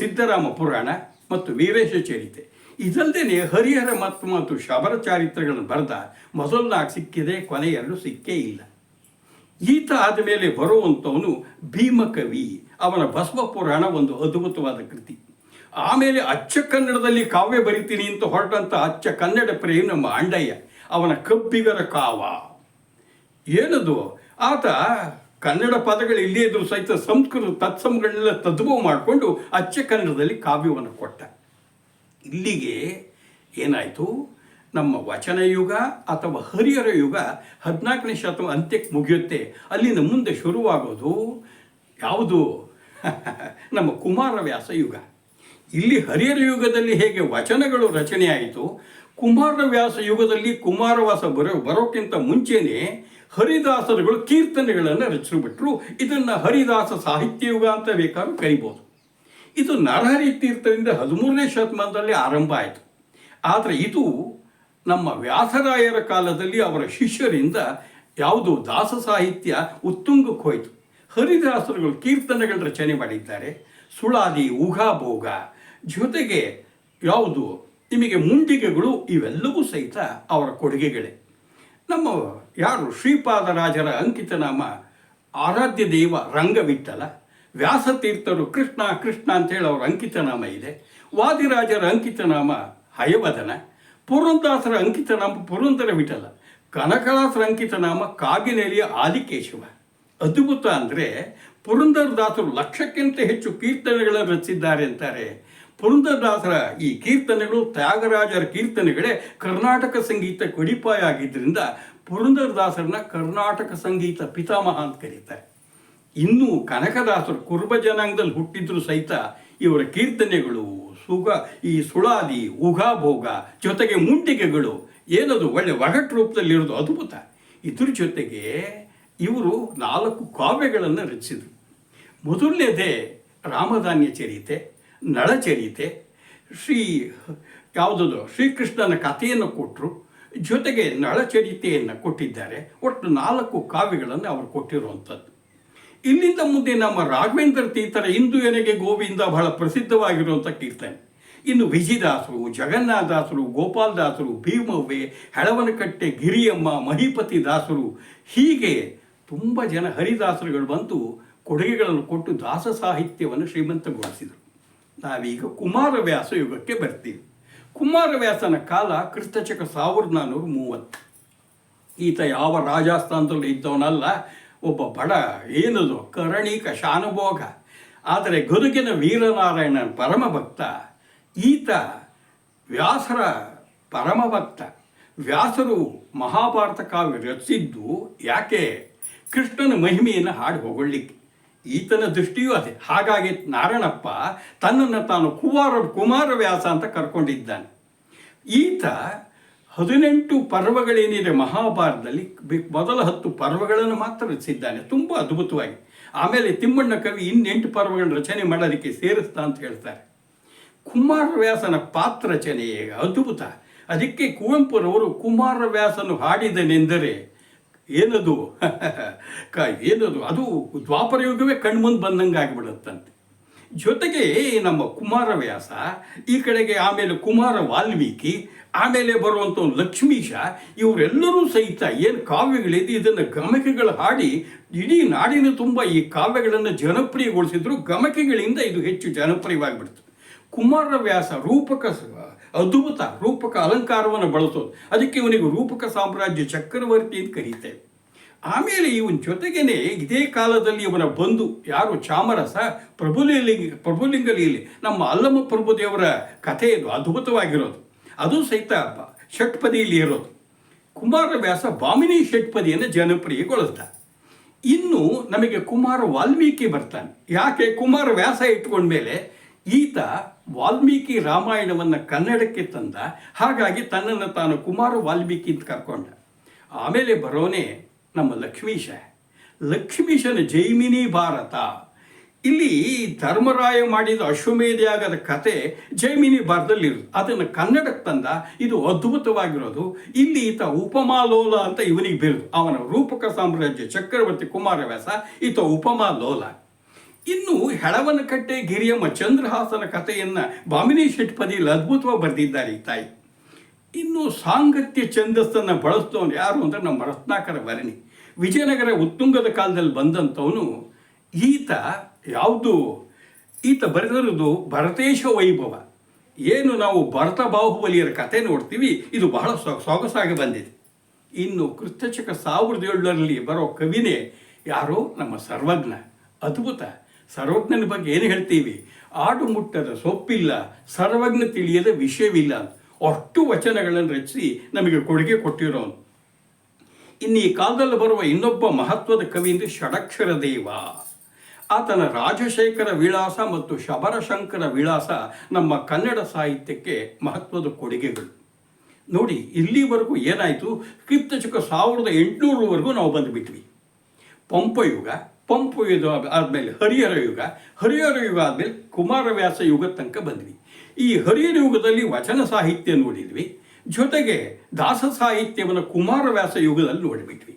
ಸಿದ್ಧರಾಮ ಪುರಾಣ ಮತ್ತು ವೀರೇಶ ಚರಿತೆ. ಇದಲ್ಲದೆ ಹರಿಹರ ಮತ್ತು ಶಬರ ಚಾರಿತ್ರಗಳನ್ನು ಬರೆದ. ಮೊದಲು 4 ಸಿಕ್ಕಿದೆ, ಕೊನೆ 2 ಸಿಕ್ಕೇ ಇಲ್ಲ. ಈತ ಆದಮೇಲೆ ಬರುವಂಥವನು ಭೀಮಕವಿ. ಅವನ ಬಸವ ಪುರಾಣ ಒಂದು ಅದ್ಭುತವಾದ ಕೃತಿ. ಆಮೇಲೆ ಅಚ್ಚ ಕನ್ನಡದಲ್ಲಿ ಕಾವ್ಯ ಬರಿತೀನಿ ಅಂತ ಹೊರಟಂಥ ಅಚ್ಚ ಕನ್ನಡ ಪ್ರೇಮ ನಮ್ಮ ಅಂಡಯ್ಯ. ಅವನ ಕಬ್ಬಿಗರ ಕಾವ ಏನದು, ಆತ ಕನ್ನಡ ಪದಗಳು ಇಲ್ಲೇ ಇದ್ರೂ ಸಹಿತ ಸಂಸ್ಕೃತ ತತ್ಸಮಗಳನ್ನೆಲ್ಲ ತದ್ಭವ ಮಾಡಿಕೊಂಡು ಅಚ್ಚ ಕನ್ನಡದಲ್ಲಿ ಕಾವ್ಯವನ್ನು ಕೊಟ್ಟ. ಇಲ್ಲಿಗೆ ಏನಾಯಿತು, ನಮ್ಮ ವಚನ ಯುಗ ಅಥವಾ ಹರಿಹರ ಯುಗ 14ನೇ ಶತಮಾನ ಅಂತ್ಯಕ್ಕೆ ಮುಗಿಯುತ್ತೆ. ಅಲ್ಲಿಂದ ಮುಂದೆ ಶುರುವಾಗೋದು ಯಾವುದು, ನಮ್ಮ ಕುಮಾರವ್ಯಾಸ ಯುಗ. ಇಲ್ಲಿ ಹರಿಹರ ಯುಗದಲ್ಲಿ ಹೇಗೆ ವಚನಗಳು ರಚನೆಯಾಯಿತು, ಕುಮಾರವ್ಯಾಸ ಯುಗದಲ್ಲಿ ಕುಮಾರವ್ಯಾಸ ಬರೋಕ್ಕಿಂತ ಮುಂಚೆನೇ ಹರಿದಾಸರುಗಳು ಕೀರ್ತನೆಗಳನ್ನು ರಚಿಸಿಬಿಟ್ರು. ಇದನ್ನು ಹರಿದಾಸ ಸಾಹಿತ್ಯ ಯುಗ ಅಂತ ಬೇಕಾದ್ರೂ ಕರಿಬೋದು. ಇದು ನರಹರಿ ತೀರ್ಥರಿಂದ 13ನೇ ಶತಮಾನದಲ್ಲಿ ಆರಂಭ ಆಯಿತು. ಆದರೆ ಇದು ನಮ್ಮ ವ್ಯಾಸರಾಯರ ಕಾಲದಲ್ಲಿ ಅವರ ಶಿಷ್ಯರಿಂದ ಯಾವುದು ದಾಸ ಸಾಹಿತ್ಯ ಉತ್ತುಂಗಕ್ಕೆ ಹೋಯಿತು. ಹರಿದಾಸರುಗಳು ಕೀರ್ತನೆಗಳ ರಚನೆ ಮಾಡಿದ್ದಾರೆ. ಸುಳಾದಿ, ಉಘಾಭೋಗ, ಜೊತೆಗೆ ಯಾವುದು ನಿಮಗೆ ಮುಂಡಿಗೆಗಳು, ಇವೆಲ್ಲವೂ ಸಹಿತ ಅವರ ಕೊಡುಗೆಗಳೇ. ನಮ್ಮ ಯಾರು ಶ್ರೀಪಾದರಾಜರ ಅಂಕಿತನಾಮ ಆರಾಧ್ಯ ದೈವ ರಂಗವಿಠಲ, ವ್ಯಾಸತೀರ್ಥರು ಕೃಷ್ಣ ಕೃಷ್ಣ ಅಂತೇಳಿ ಅವರ ಅಂಕಿತನಾಮ ಇದೆ. ವಾದಿರಾಜರ ಅಂಕಿತನಾಮ ಹಯವದನ, ಪುರಂದಾಸರ ಅಂಕಿತನಾಮ ಪುರಂದರ ವಿಠಲ, ಕನಕದಾಸರ ಅಂಕಿತನಾಮ ಕಾಗಿನೆಲೆಯ ಆದಿಕೇಶವ. ಅದ್ಭುತ ಅಂದರೆ ಪುರಂದರದಾಸರು 1,00,000ಕ್ಕಿಂತ ಹೆಚ್ಚು ಕೀರ್ತನೆಗಳನ್ನು ರಚಿಸಿದ್ದಾರೆ ಅಂತಾರೆ. ಪುರಂದರದಾಸರ ಈ ಕೀರ್ತನೆಗಳು ತ್ಯಾಗರಾಜರ ಕೀರ್ತನೆಗಳೇ ಕರ್ನಾಟಕ ಸಂಗೀತ ಕಡಿಪಾಯ ಆಗಿದ್ದರಿಂದ ಪುರಂದರದಾಸರನ್ನ ಕರ್ನಾಟಕ ಸಂಗೀತ ಪಿತಾಮಹ ಅಂತ ಕರೀತಾರೆ. ಇನ್ನು ಕನಕದಾಸರು ಕುರುಬ ಜನಾಂಗದಲ್ಲಿ ಹುಟ್ಟಿದ್ರು ಸಹಿತ ಇವರ ಕೀರ್ತನೆಗಳು ಈ ಸುಳಾದಿ, ಉಘಾಭೋಗ, ಜೊತೆಗೆ ಮುಂಡಿಗೆಗಳು ಏನದು ಒಳ್ಳೆ ಒಗಟು ರೂಪದಲ್ಲಿರೋದು ಅದ್ಭುತ. ಇದ್ರ ಜೊತೆಗೆ ಇವರು 4 ಕಾವ್ಯಗಳನ್ನು ರಚಿಸಿದರು. ಮೊದಲನೇದೇ ರಾಮಧಾನ್ಯ ಚರಿತೆ, ನಳಚರಿತೆ, ಶ್ರೀಕೃಷ್ಣನ ಕಥೆಯನ್ನು ಕೊಟ್ಟರು. ಜೊತೆಗೆ ನಳಚರಿತೆಯನ್ನು ಕೊಟ್ಟಿದ್ದಾರೆ. ಒಟ್ಟು 4 ಕಾವ್ಯಗಳನ್ನು ಅವರು ಕೊಟ್ಟಿರುವಂಥದ್ದು. ಇಲ್ಲಿಂದ ಮುಂದೆ ನಮ್ಮ ರಾಘವೇಂದ್ರ ತೀರ್ಥರ ಇಂದು ಎನೆಗೆ ಗೋವಿಂದ ಬಹಳ ಪ್ರಸಿದ್ಧವಾಗಿರುವಂಥ ಕೀರ್ತನೆ. ಇನ್ನು ವಿಜಯದಾಸರು, ಜಗನ್ನಾಥದಾಸರು, ಗೋಪಾಲದಾಸರು, ಭೀಮವ್ವೆ, ಹೆಳವನಕಟ್ಟೆ ಗಿರಿಯಮ್ಮ, ಮಹಿಪತಿ ದಾಸರು, ಹೀಗೆ ತುಂಬ ಜನ ಹರಿದಾಸರುಗಳು ಬಂದು ಕೊಡುಗೆಗಳನ್ನು ಕೊಟ್ಟು ದಾಸ ಸಾಹಿತ್ಯವನ್ನು ಶ್ರೀಮಂತಗೊಳಿಸಿದರು. ನಾವೀಗ ಕುಮಾರವ್ಯಾಸ ಯುಗಕ್ಕೆ ಬರ್ತೀವಿ. ಕುಮಾರವ್ಯಾಸನ ಕಾಲ ಕ್ರಿಸ್ತಶಕ 1430. ಈತ ಯಾವ ರಾಜಸ್ಥಾನದಲ್ಲಿ ಇದ್ದವನಲ್ಲ, ಒಬ್ಬ ಬಡ ಏನದು ಕರಣೀಕ ಶಾನುಭೋಗ. ಆದರೆ ಗದುಗಿನ ವೀರನಾರಾಯಣನ ಪರಮಭಕ್ತ. ಈತ ವ್ಯಾಸರ ಪರಮಭಕ್ತ. ವ್ಯಾಸರು ಮಹಾಭಾರತ ಕಾವ್ಯ ರಚಿಸಿದ್ದು ಯಾಕೆ, ಕೃಷ್ಣನ ಮಹಿಮೆಯನ್ನು ಹಾಡಿ ಹೊಗಳಿಕ್ಕೆ. ಈತನ ದೃಷ್ಟಿಯೂ ಅದೇ. ಹಾಗಾಗಿ ನಾರಾಯಣಪ್ಪ ತನ್ನನ್ನು ತಾನು ಕುಮಾರವ್ಯಾಸ ಅಂತ ಕರ್ಕೊಂಡಿದ್ದಾನೆ. ಈತ 18 ಪರ್ವಗಳೇನಿದೆ ಮಹಾಭಾರತದಲ್ಲಿ, ಮೊದಲ 10 ಪರ್ವಗಳನ್ನು ಮಾತ್ರ ರಚಿಸಿದ್ದಾನೆ, ತುಂಬ ಅದ್ಭುತವಾಗಿ. ಆಮೇಲೆ ತಿಮ್ಮಣ್ಣ ಕವಿ 8 ಪರ್ವಗಳನ್ನು ರಚನೆ ಮಾಡೋದಕ್ಕೆ ಸೇರಿಸ್ತಾ ಅಂತ ಹೇಳ್ತಾರೆ. ಕುಮಾರವ್ಯಾಸನ ಪಾತ್ರ ರಚನೆ ಅದ್ಭುತ. ಅದಕ್ಕೆ ಕುವೆಂಪುರವರು ಕುಮಾರವ್ಯಾಸನು ಹಾಡಿದನೆಂದರೆ ಏನದು ಏನದು ಅದು ದ್ವಾಪರ ಯುಗವೇ ಕಣ್ಮುಂದೆ ಬಂದಂಗೆ ಆಗಿಬಿಡುತ್ತಂತೆ. ಜೊತೆಗೆ ನಮ್ಮ ಕುಮಾರವ್ಯಾಸ ಈ ಕಡೆಗೆ, ಆಮೇಲೆ ಕುಮಾರ ವಾಲ್ಮೀಕಿ, ಆಮೇಲೆ ಬರುವಂಥ ಲಕ್ಷ್ಮೀಶ, ಇವರೆಲ್ಲರೂ ಸಹಿತ ಏನು ಕಾವ್ಯಗಳಿದೆ ಇದನ್ನು ಗಮಕೆಗಳು ಹಾಡಿ ಇಡೀ ನಾಡಿನ ತುಂಬ ಈ ಕಾವ್ಯಗಳನ್ನು ಜನಪ್ರಿಯಗೊಳಿಸಿದ್ರು. ಗಮಕೆಗಳಿಂದ ಇದು ಹೆಚ್ಚು ಜನಪ್ರಿಯವಾಗಿಬಿಡ್ತು. ಕುಮಾರವ್ಯಾಸ ರೂಪಕ ಅದ್ಭುತ ರೂಪಕ ಅಲಂಕಾರವನ್ನು ಬಳಸೋದು. ಅದಕ್ಕೆ ಇವನಿಗೆ ರೂಪಕ ಸಾಮ್ರಾಜ್ಯ ಚಕ್ರವರ್ತಿ ಅಂತ ಕರೀತೇವೆ. ಆಮೇಲೆ ಇವನ ಜೊತೆಗೇನೆ ಇದೇ ಕಾಲದಲ್ಲಿ ಇವನ ಬಂಧು ಯಾರು ಚಾಮರಸ, ಪ್ರಭುಲಿಂಗಲೀಲೆ, ನಮ್ಮ ಅಲ್ಲಮ ಪ್ರಭುದೇವರ ಕಥೆ ಇದು ಅದ್ಭುತವಾಗಿರೋದು. ಅದು ಸಹಿತ ಷಟ್ಪದಿಯಲ್ಲಿ ಇರೋದು. ಕುಮಾರವ್ಯಾಸ ಭಾಮಿನಿ ಷಟ್ಪದಿಯನ್ನು ಜನಪ್ರಿಯಗೊಳಿಸ್ದ. ಇನ್ನು ನಮಗೆ ಕುಮಾರ ವಾಲ್ಮೀಕಿ ಬರ್ತಾನೆ. ಯಾಕೆ ಕುಮಾರವ್ಯಾಸ ಇಟ್ಕೊಂಡ್ಮೇಲೆ ಈತ ವಾಲ್ಮೀಕಿ ರಾಮಾಯಣವನ್ನು ಕನ್ನಡಕ್ಕೆ ತಂದ. ಹಾಗಾಗಿ ತನ್ನನ್ನು ತಾನು ಕುಮಾರ ವಾಲ್ಮೀಕಿ ಅಂತ ಕರ್ಕೊಂಡ. ಆಮೇಲೆ ಬರೋನೇ ನಮ್ಮ ಲಕ್ಷ್ಮೀಶನ ಜೈಮಿನಿ ಭಾರತ. ಇಲ್ಲಿ ಧರ್ಮರಾಯ ಮಾಡಿದ ಅಶ್ವಮೇಧ ಯಾಗದ ಕತೆ ಜೈಮಿನಿ ಭಾರತದಲ್ಲಿರೋದು. ಅದನ್ನು ಕನ್ನಡಕ್ಕೆ ತಂದ. ಇದು ಅದ್ಭುತವಾಗಿರೋದು. ಇಲ್ಲಿ ಈತ ಉಪಮಾಲೋಲ ಅಂತ ಇವನಿಗೆ ಬಿರುದು. ಅವನ ರೂಪಕ ಸಾಮ್ರಾಜ್ಯ ಚಕ್ರವರ್ತಿ ಕುಮಾರವ್ಯಾಸ, ಈತ ಉಪಮಾಲೋಲ. ಇನ್ನು ಹೆಳವನಕಟ್ಟೆ ಗಿರಿಯಮ್ಮ ಚಂದ್ರಹಾಸನ ಕಥೆಯನ್ನು ಭಾಮಿನಿ ಷಟ್ಪದಿಯಲ್ಲಿ ಅದ್ಭುತವಾಗಿ ಬರೆದಿದ್ದಾರೆ ಈ ತಾಯಿ. ಇನ್ನು ಸಾಂಗತ್ಯ ಛಂದಸ್ಸನ್ನು ಬಳಸಿದವನು ಯಾರು ಅಂದರೆ ನಮ್ಮ ರತ್ನಾಕರ ವರ್ಣಿ. ವಿಜಯನಗರ ಉತ್ತುಂಗದ ಕಾಲದಲ್ಲಿ ಬಂದಂಥವನು ಈತ. ಈತ ಬರೆದಿರೋದು ಭರತೇಶ ವೈಭವ. ಏನು ನಾವು ಭರತ ಬಾಹುಬಲಿಯರ ಕಥೆ ನೋಡ್ತೀವಿ, ಇದು ಬಹಳ ಸೊಗಸಾಗಿ ಬಂದಿದೆ. ಇನ್ನು ಕ್ರಿಸ್ತಶಕ 1700 ಬರೋ ಕವಿನೇ ಯಾರೋ ನಮ್ಮ ಸರ್ವಜ್ಞ. ಅದ್ಭುತ. ಸರ್ವಜ್ಞನ ಬಗ್ಗೆ ಏನು ಹೇಳ್ತೀವಿ? ಆಡು ಮುಟ್ಟದ ಸೊಪ್ಪಿಲ್ಲ, ಸರ್ವಜ್ಞ ತಿಳಿಯದ ವಿಷಯವಿಲ್ಲ. ಅಷ್ಟು ವಚನಗಳನ್ನು ರಚಿಸಿ ನಮಗೆ ಕೊಡುಗೆ ಕೊಟ್ಟಿರೋನು. ಇನ್ನು ಈ ಕಾಲದಲ್ಲಿ ಬರುವ ಇನ್ನೊಬ್ಬ ಮಹತ್ವದ ಕವಿ ಅಂದರೆ ಷಡಕ್ಷರ ದೇವ. ಆತನ ರಾಜಶೇಖರ ವಿಳಾಸ ಮತ್ತು ಶಬರಶಂಕರ ವಿಳಾಸ ನಮ್ಮ ಕನ್ನಡ ಸಾಹಿತ್ಯಕ್ಕೆ ಮಹತ್ವದ ಕೊಡುಗೆಗಳು. ನೋಡಿ, ಇಲ್ಲಿವರೆಗೂ ಏನಾಯಿತು? ಕ್ರಿಸ್ತಶಕ 1800ವರೆಗೂ ನಾವು ಬಂದುಬಿಟ್ವಿ. ಪಂಪಯುಗ ಆದಮೇಲೆ ಹರಿಹರ ಯುಗ ಆದಮೇಲೆ ಕುಮಾರವ್ಯಾಸ ಯುಗ ತನಕ ಬಂದ್ವಿ. ಈ ಹರಿಹರ ಯುಗದಲ್ಲಿ ವಚನ ಸಾಹಿತ್ಯ ನೋಡಿದ್ವಿ. ಜೊತೆಗೆ ದಾಸ ಸಾಹಿತ್ಯವನ್ನು ಕುಮಾರವ್ಯಾಸ ಯುಗದಲ್ಲಿ ನೋಡಿಬಿಟ್ವಿ.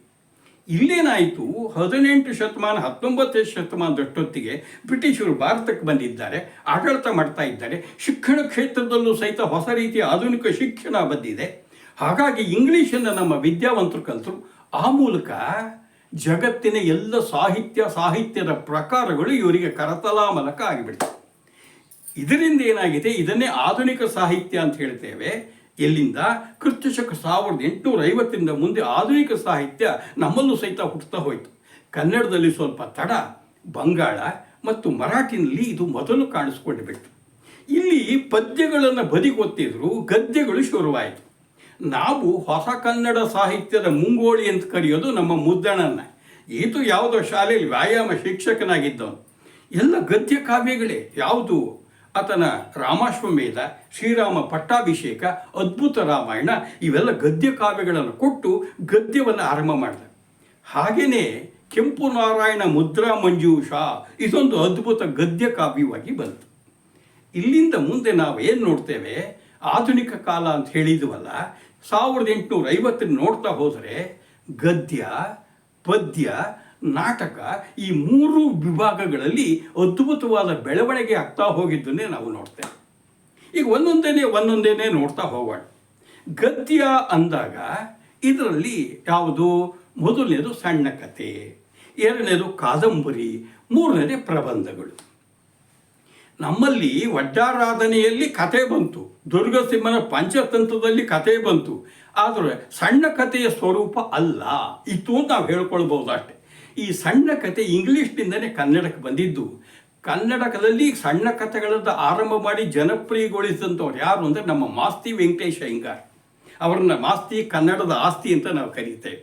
ಇಲ್ಲೇನಾಯಿತು? 18ನೇ ಶತಮಾನ 19ನೇ ಶತಮಾನದಷ್ಟೊತ್ತಿಗೆ ಬ್ರಿಟಿಷರು ಭಾರತಕ್ಕೆ ಬಂದಿದ್ದಾರೆ, ಆಡಳಿತ ಮಾಡ್ತಾ ಇದ್ದಾರೆ. ಶಿಕ್ಷಣ ಕ್ಷೇತ್ರದಲ್ಲೂ ಸಹಿತ ಹೊಸ ರೀತಿಯ ಆಧುನಿಕ ಶಿಕ್ಷಣ ಬಂದಿದೆ. ಹಾಗಾಗಿ ಇಂಗ್ಲೀಷನ್ನು ನಮ್ಮ ವಿದ್ಯಾವಂತರು ಕಲಿತರು. ಆ ಮೂಲಕ ಜಗತ್ತಿನ ಎಲ್ಲ ಸಾಹಿತ್ಯದ ಪ್ರಕಾರಗಳು ಇವರಿಗೆ ಕರತಲಾಮಲಕ ಆಗಿಬಿಡ್ತವೆ. ಇದರಿಂದ ಏನಾಗಿದೆ? ಇದನ್ನೇ ಆಧುನಿಕ ಸಾಹಿತ್ಯ ಅಂತ ಹೇಳ್ತೇವೆ. ಎಲ್ಲಿಂದ? ಕ್ರಿಸ್ತಶಕ 1850 ಮುಂದೆ ಆಧುನಿಕ ಸಾಹಿತ್ಯ ನಮ್ಮಲ್ಲೂ ಸಹಿತ ಹುಟ್ಟುತ್ತಾ ಹೋಯಿತು. ಕನ್ನಡದಲ್ಲಿ ಸ್ವಲ್ಪ ತಡ, ಬಂಗಾಳ ಮತ್ತು ಮರಾಠಿನಲ್ಲಿ ಇದು ಮೊದಲು ಕಾಣಿಸ್ಕೊಂಡು ಬಿಟ್ಟು. ಇಲ್ಲಿ ಪದ್ಯಗಳನ್ನು ಬದಿಗೊತ್ತಿದ್ರು, ಗದ್ಯಗಳು ಶುರುವಾಯಿತು. ನಾವು ಹೊಸ ಕನ್ನಡ ಸಾಹಿತ್ಯದ ಮುಂಗೋಳಿ ಅಂತ ಕರೆಯೋದು ನಮ್ಮ ಮುದ್ದಣ್ಣನ. ಈತು ಯಾವುದೋ ಶಾಲೆಯಲ್ಲಿ ವ್ಯಾಯಾಮ ಶಿಕ್ಷಕನಾಗಿದ್ದವನು. ಎಲ್ಲ ಗದ್ಯ ಕಾವ್ಯಗಳೇ. ಯಾವುದು? ಆತನ ರಾಮಾಶ್ವಮೇಧ, ಶ್ರೀರಾಮ ಪಟ್ಟಾಭಿಷೇಕ, ಅದ್ಭುತ ರಾಮಾಯಣ, ಇವೆಲ್ಲ ಗದ್ಯ ಕಾವ್ಯಗಳನ್ನು ಕೊಟ್ಟು ಗದ್ಯವನ್ನು ಆರಂಭ ಮಾಡಿದ. ಹಾಗೆಯೇ ಕೆಂಪು ನಾರಾಯಣ ಮುದ್ರಾ ಮಂಜೂಷ, ಇದೊಂದು ಅದ್ಭುತ ಗದ್ಯ ಕಾವ್ಯವಾಗಿ ಬಂತು. ಇಲ್ಲಿಂದ ಮುಂದೆ ನಾವು ಏನು ನೋಡ್ತೇವೆ? ಆಧುನಿಕ ಕಾಲ ಅಂತ ಹೇಳಿದ್ವಲ್ಲ, 1850 ನೋಡ್ತಾ ಹೋದರೆ ಗದ್ಯ, ಪದ್ಯ, ನಾಟಕ ಈ 3 ವಿಭಾಗಗಳಲ್ಲಿ ಅದ್ಭುತವಾದ ಬೆಳವಣಿಗೆ ಆಗ್ತಾ ಹೋಗಿದ್ದನ್ನೇ ನಾವು ನೋಡ್ತೇವೆ. ಈಗ ಒಂದೊಂದೇ ನೋಡ್ತಾ ಹೋಗೋಣ. ಗದ್ಯ ಅಂದಾಗ ಇದರಲ್ಲಿ ಯಾವುದು? ಮೊದಲನೇದು ಸಣ್ಣ ಕತೆ, ಎರಡನೇದು ಕಾದಂಬರಿ, ಮೂರನೇದು ಪ್ರಬಂಧಗಳು. ನಮ್ಮಲ್ಲಿ ವಡ್ಡಾರಾಧನೆಯಲ್ಲಿ ಕತೆ ಬಂತು, ದುರ್ಗಸಿಂಹನ ಪಂಚತಂತ್ರದಲ್ಲಿ ಕತೆ ಬಂತು. ಆದರೆ ಸಣ್ಣ ಕಥೆಯ ಸ್ವರೂಪ ಅಲ್ಲ ಇತ್ತು ಅಂತ ನಾವು ಹೇಳ್ಕೊಳ್ಬೋದು ಅಷ್ಟೆ. ಈ ಸಣ್ಣ ಕತೆ ಇಂಗ್ಲೀಷ್ನಿಂದನೇ ಕನ್ನಡಕ್ಕೆ ಬಂದಿದ್ದು. ಕನ್ನಡದಲ್ಲಿ ಸಣ್ಣ ಕಥೆಗಳನ್ನು ಆರಂಭ ಮಾಡಿ ಜನಪ್ರಿಯಗೊಳಿಸಿದಂಥವ್ರು ಯಾರು ಅಂದರೆ ನಮ್ಮ ಮಾಸ್ತಿ ವೆಂಕಟೇಶ ಅಯ್ಯಂಗಾರ್. ಅವರನ್ನ ಮಾಸ್ತಿ ಕನ್ನಡದ ಆಸ್ತಿ ಅಂತ ನಾವು ಕರೀತೇವೆ.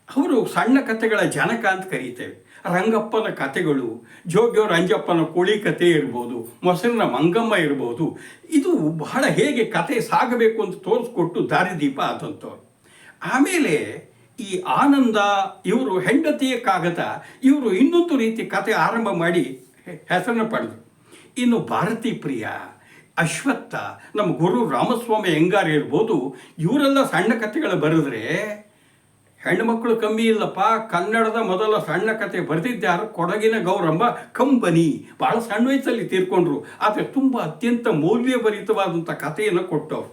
ಅವರು ಸಣ್ಣ ಕಥೆಗಳ ಜನಕ ಅಂತ ಕರೀತೇವೆ. ರಂಗಪ್ಪನ ಕಥೆಗಳು, ಜೋಗ್ಯವ್ರ ಅಂಜಪ್ಪನ ಕೋಳಿ ಕಥೆ ಇರ್ಬೋದು, ಮೊಸರಿನ ಮಂಗಮ್ಮ ಇರ್ಬೋದು, ಇದು ಬಹಳ ಹೇಗೆ ಕತೆ ಸಾಗಬೇಕು ಅಂತ ತೋರಿಸ್ಕೊಟ್ಟು ದಾರಿದೀಪ ಆದಂಥವ್ರು. ಆಮೇಲೆ ಈ ಆನಂದ, ಇವರು ಹೆಂಡತಿಯ ಕಾಗದ, ಇವರು ಇನ್ನೊಂದು ರೀತಿ ಕತೆ ಆರಂಭ ಮಾಡಿ ಹೆಸರನ್ನು ಪಡೆದರು. ಇನ್ನು ಭಾರತೀ ಪ್ರಿಯ, ಅಶ್ವತ್ಥ, ನಮ್ಮ ಗುರು ರಾಮಸ್ವಾಮಿ ಅಯ್ಯಂಗಾರ್ ಇರ್ಬೋದು, ಇವರೆಲ್ಲ ಸಣ್ಣ ಕಥೆಗಳು ಬರೆದ್ರೆ ಹೆಣ್ಣುಮಕ್ಕಳು ಕಮ್ಮಿ ಇಲ್ಲಪ್ಪ. ಕನ್ನಡದ ಮೊದಲ ಸಣ್ಣ ಕತೆ ಬರೆದಿದ್ದಾರು ಕೊಡಗಿನ ಗೌರಮ್ಮ ಕಂಬನಿ. ಭಾಳ ಸಣ್ಣ ವಯಸ್ಸಲ್ಲಿ ತೀರ್ಕೊಂಡ್ರು, ಆದರೆ ತುಂಬ ಅತ್ಯಂತ ಮೌಲ್ಯಭರಿತವಾದಂಥ ಕಥೆಯನ್ನು ಕೊಟ್ಟವರು.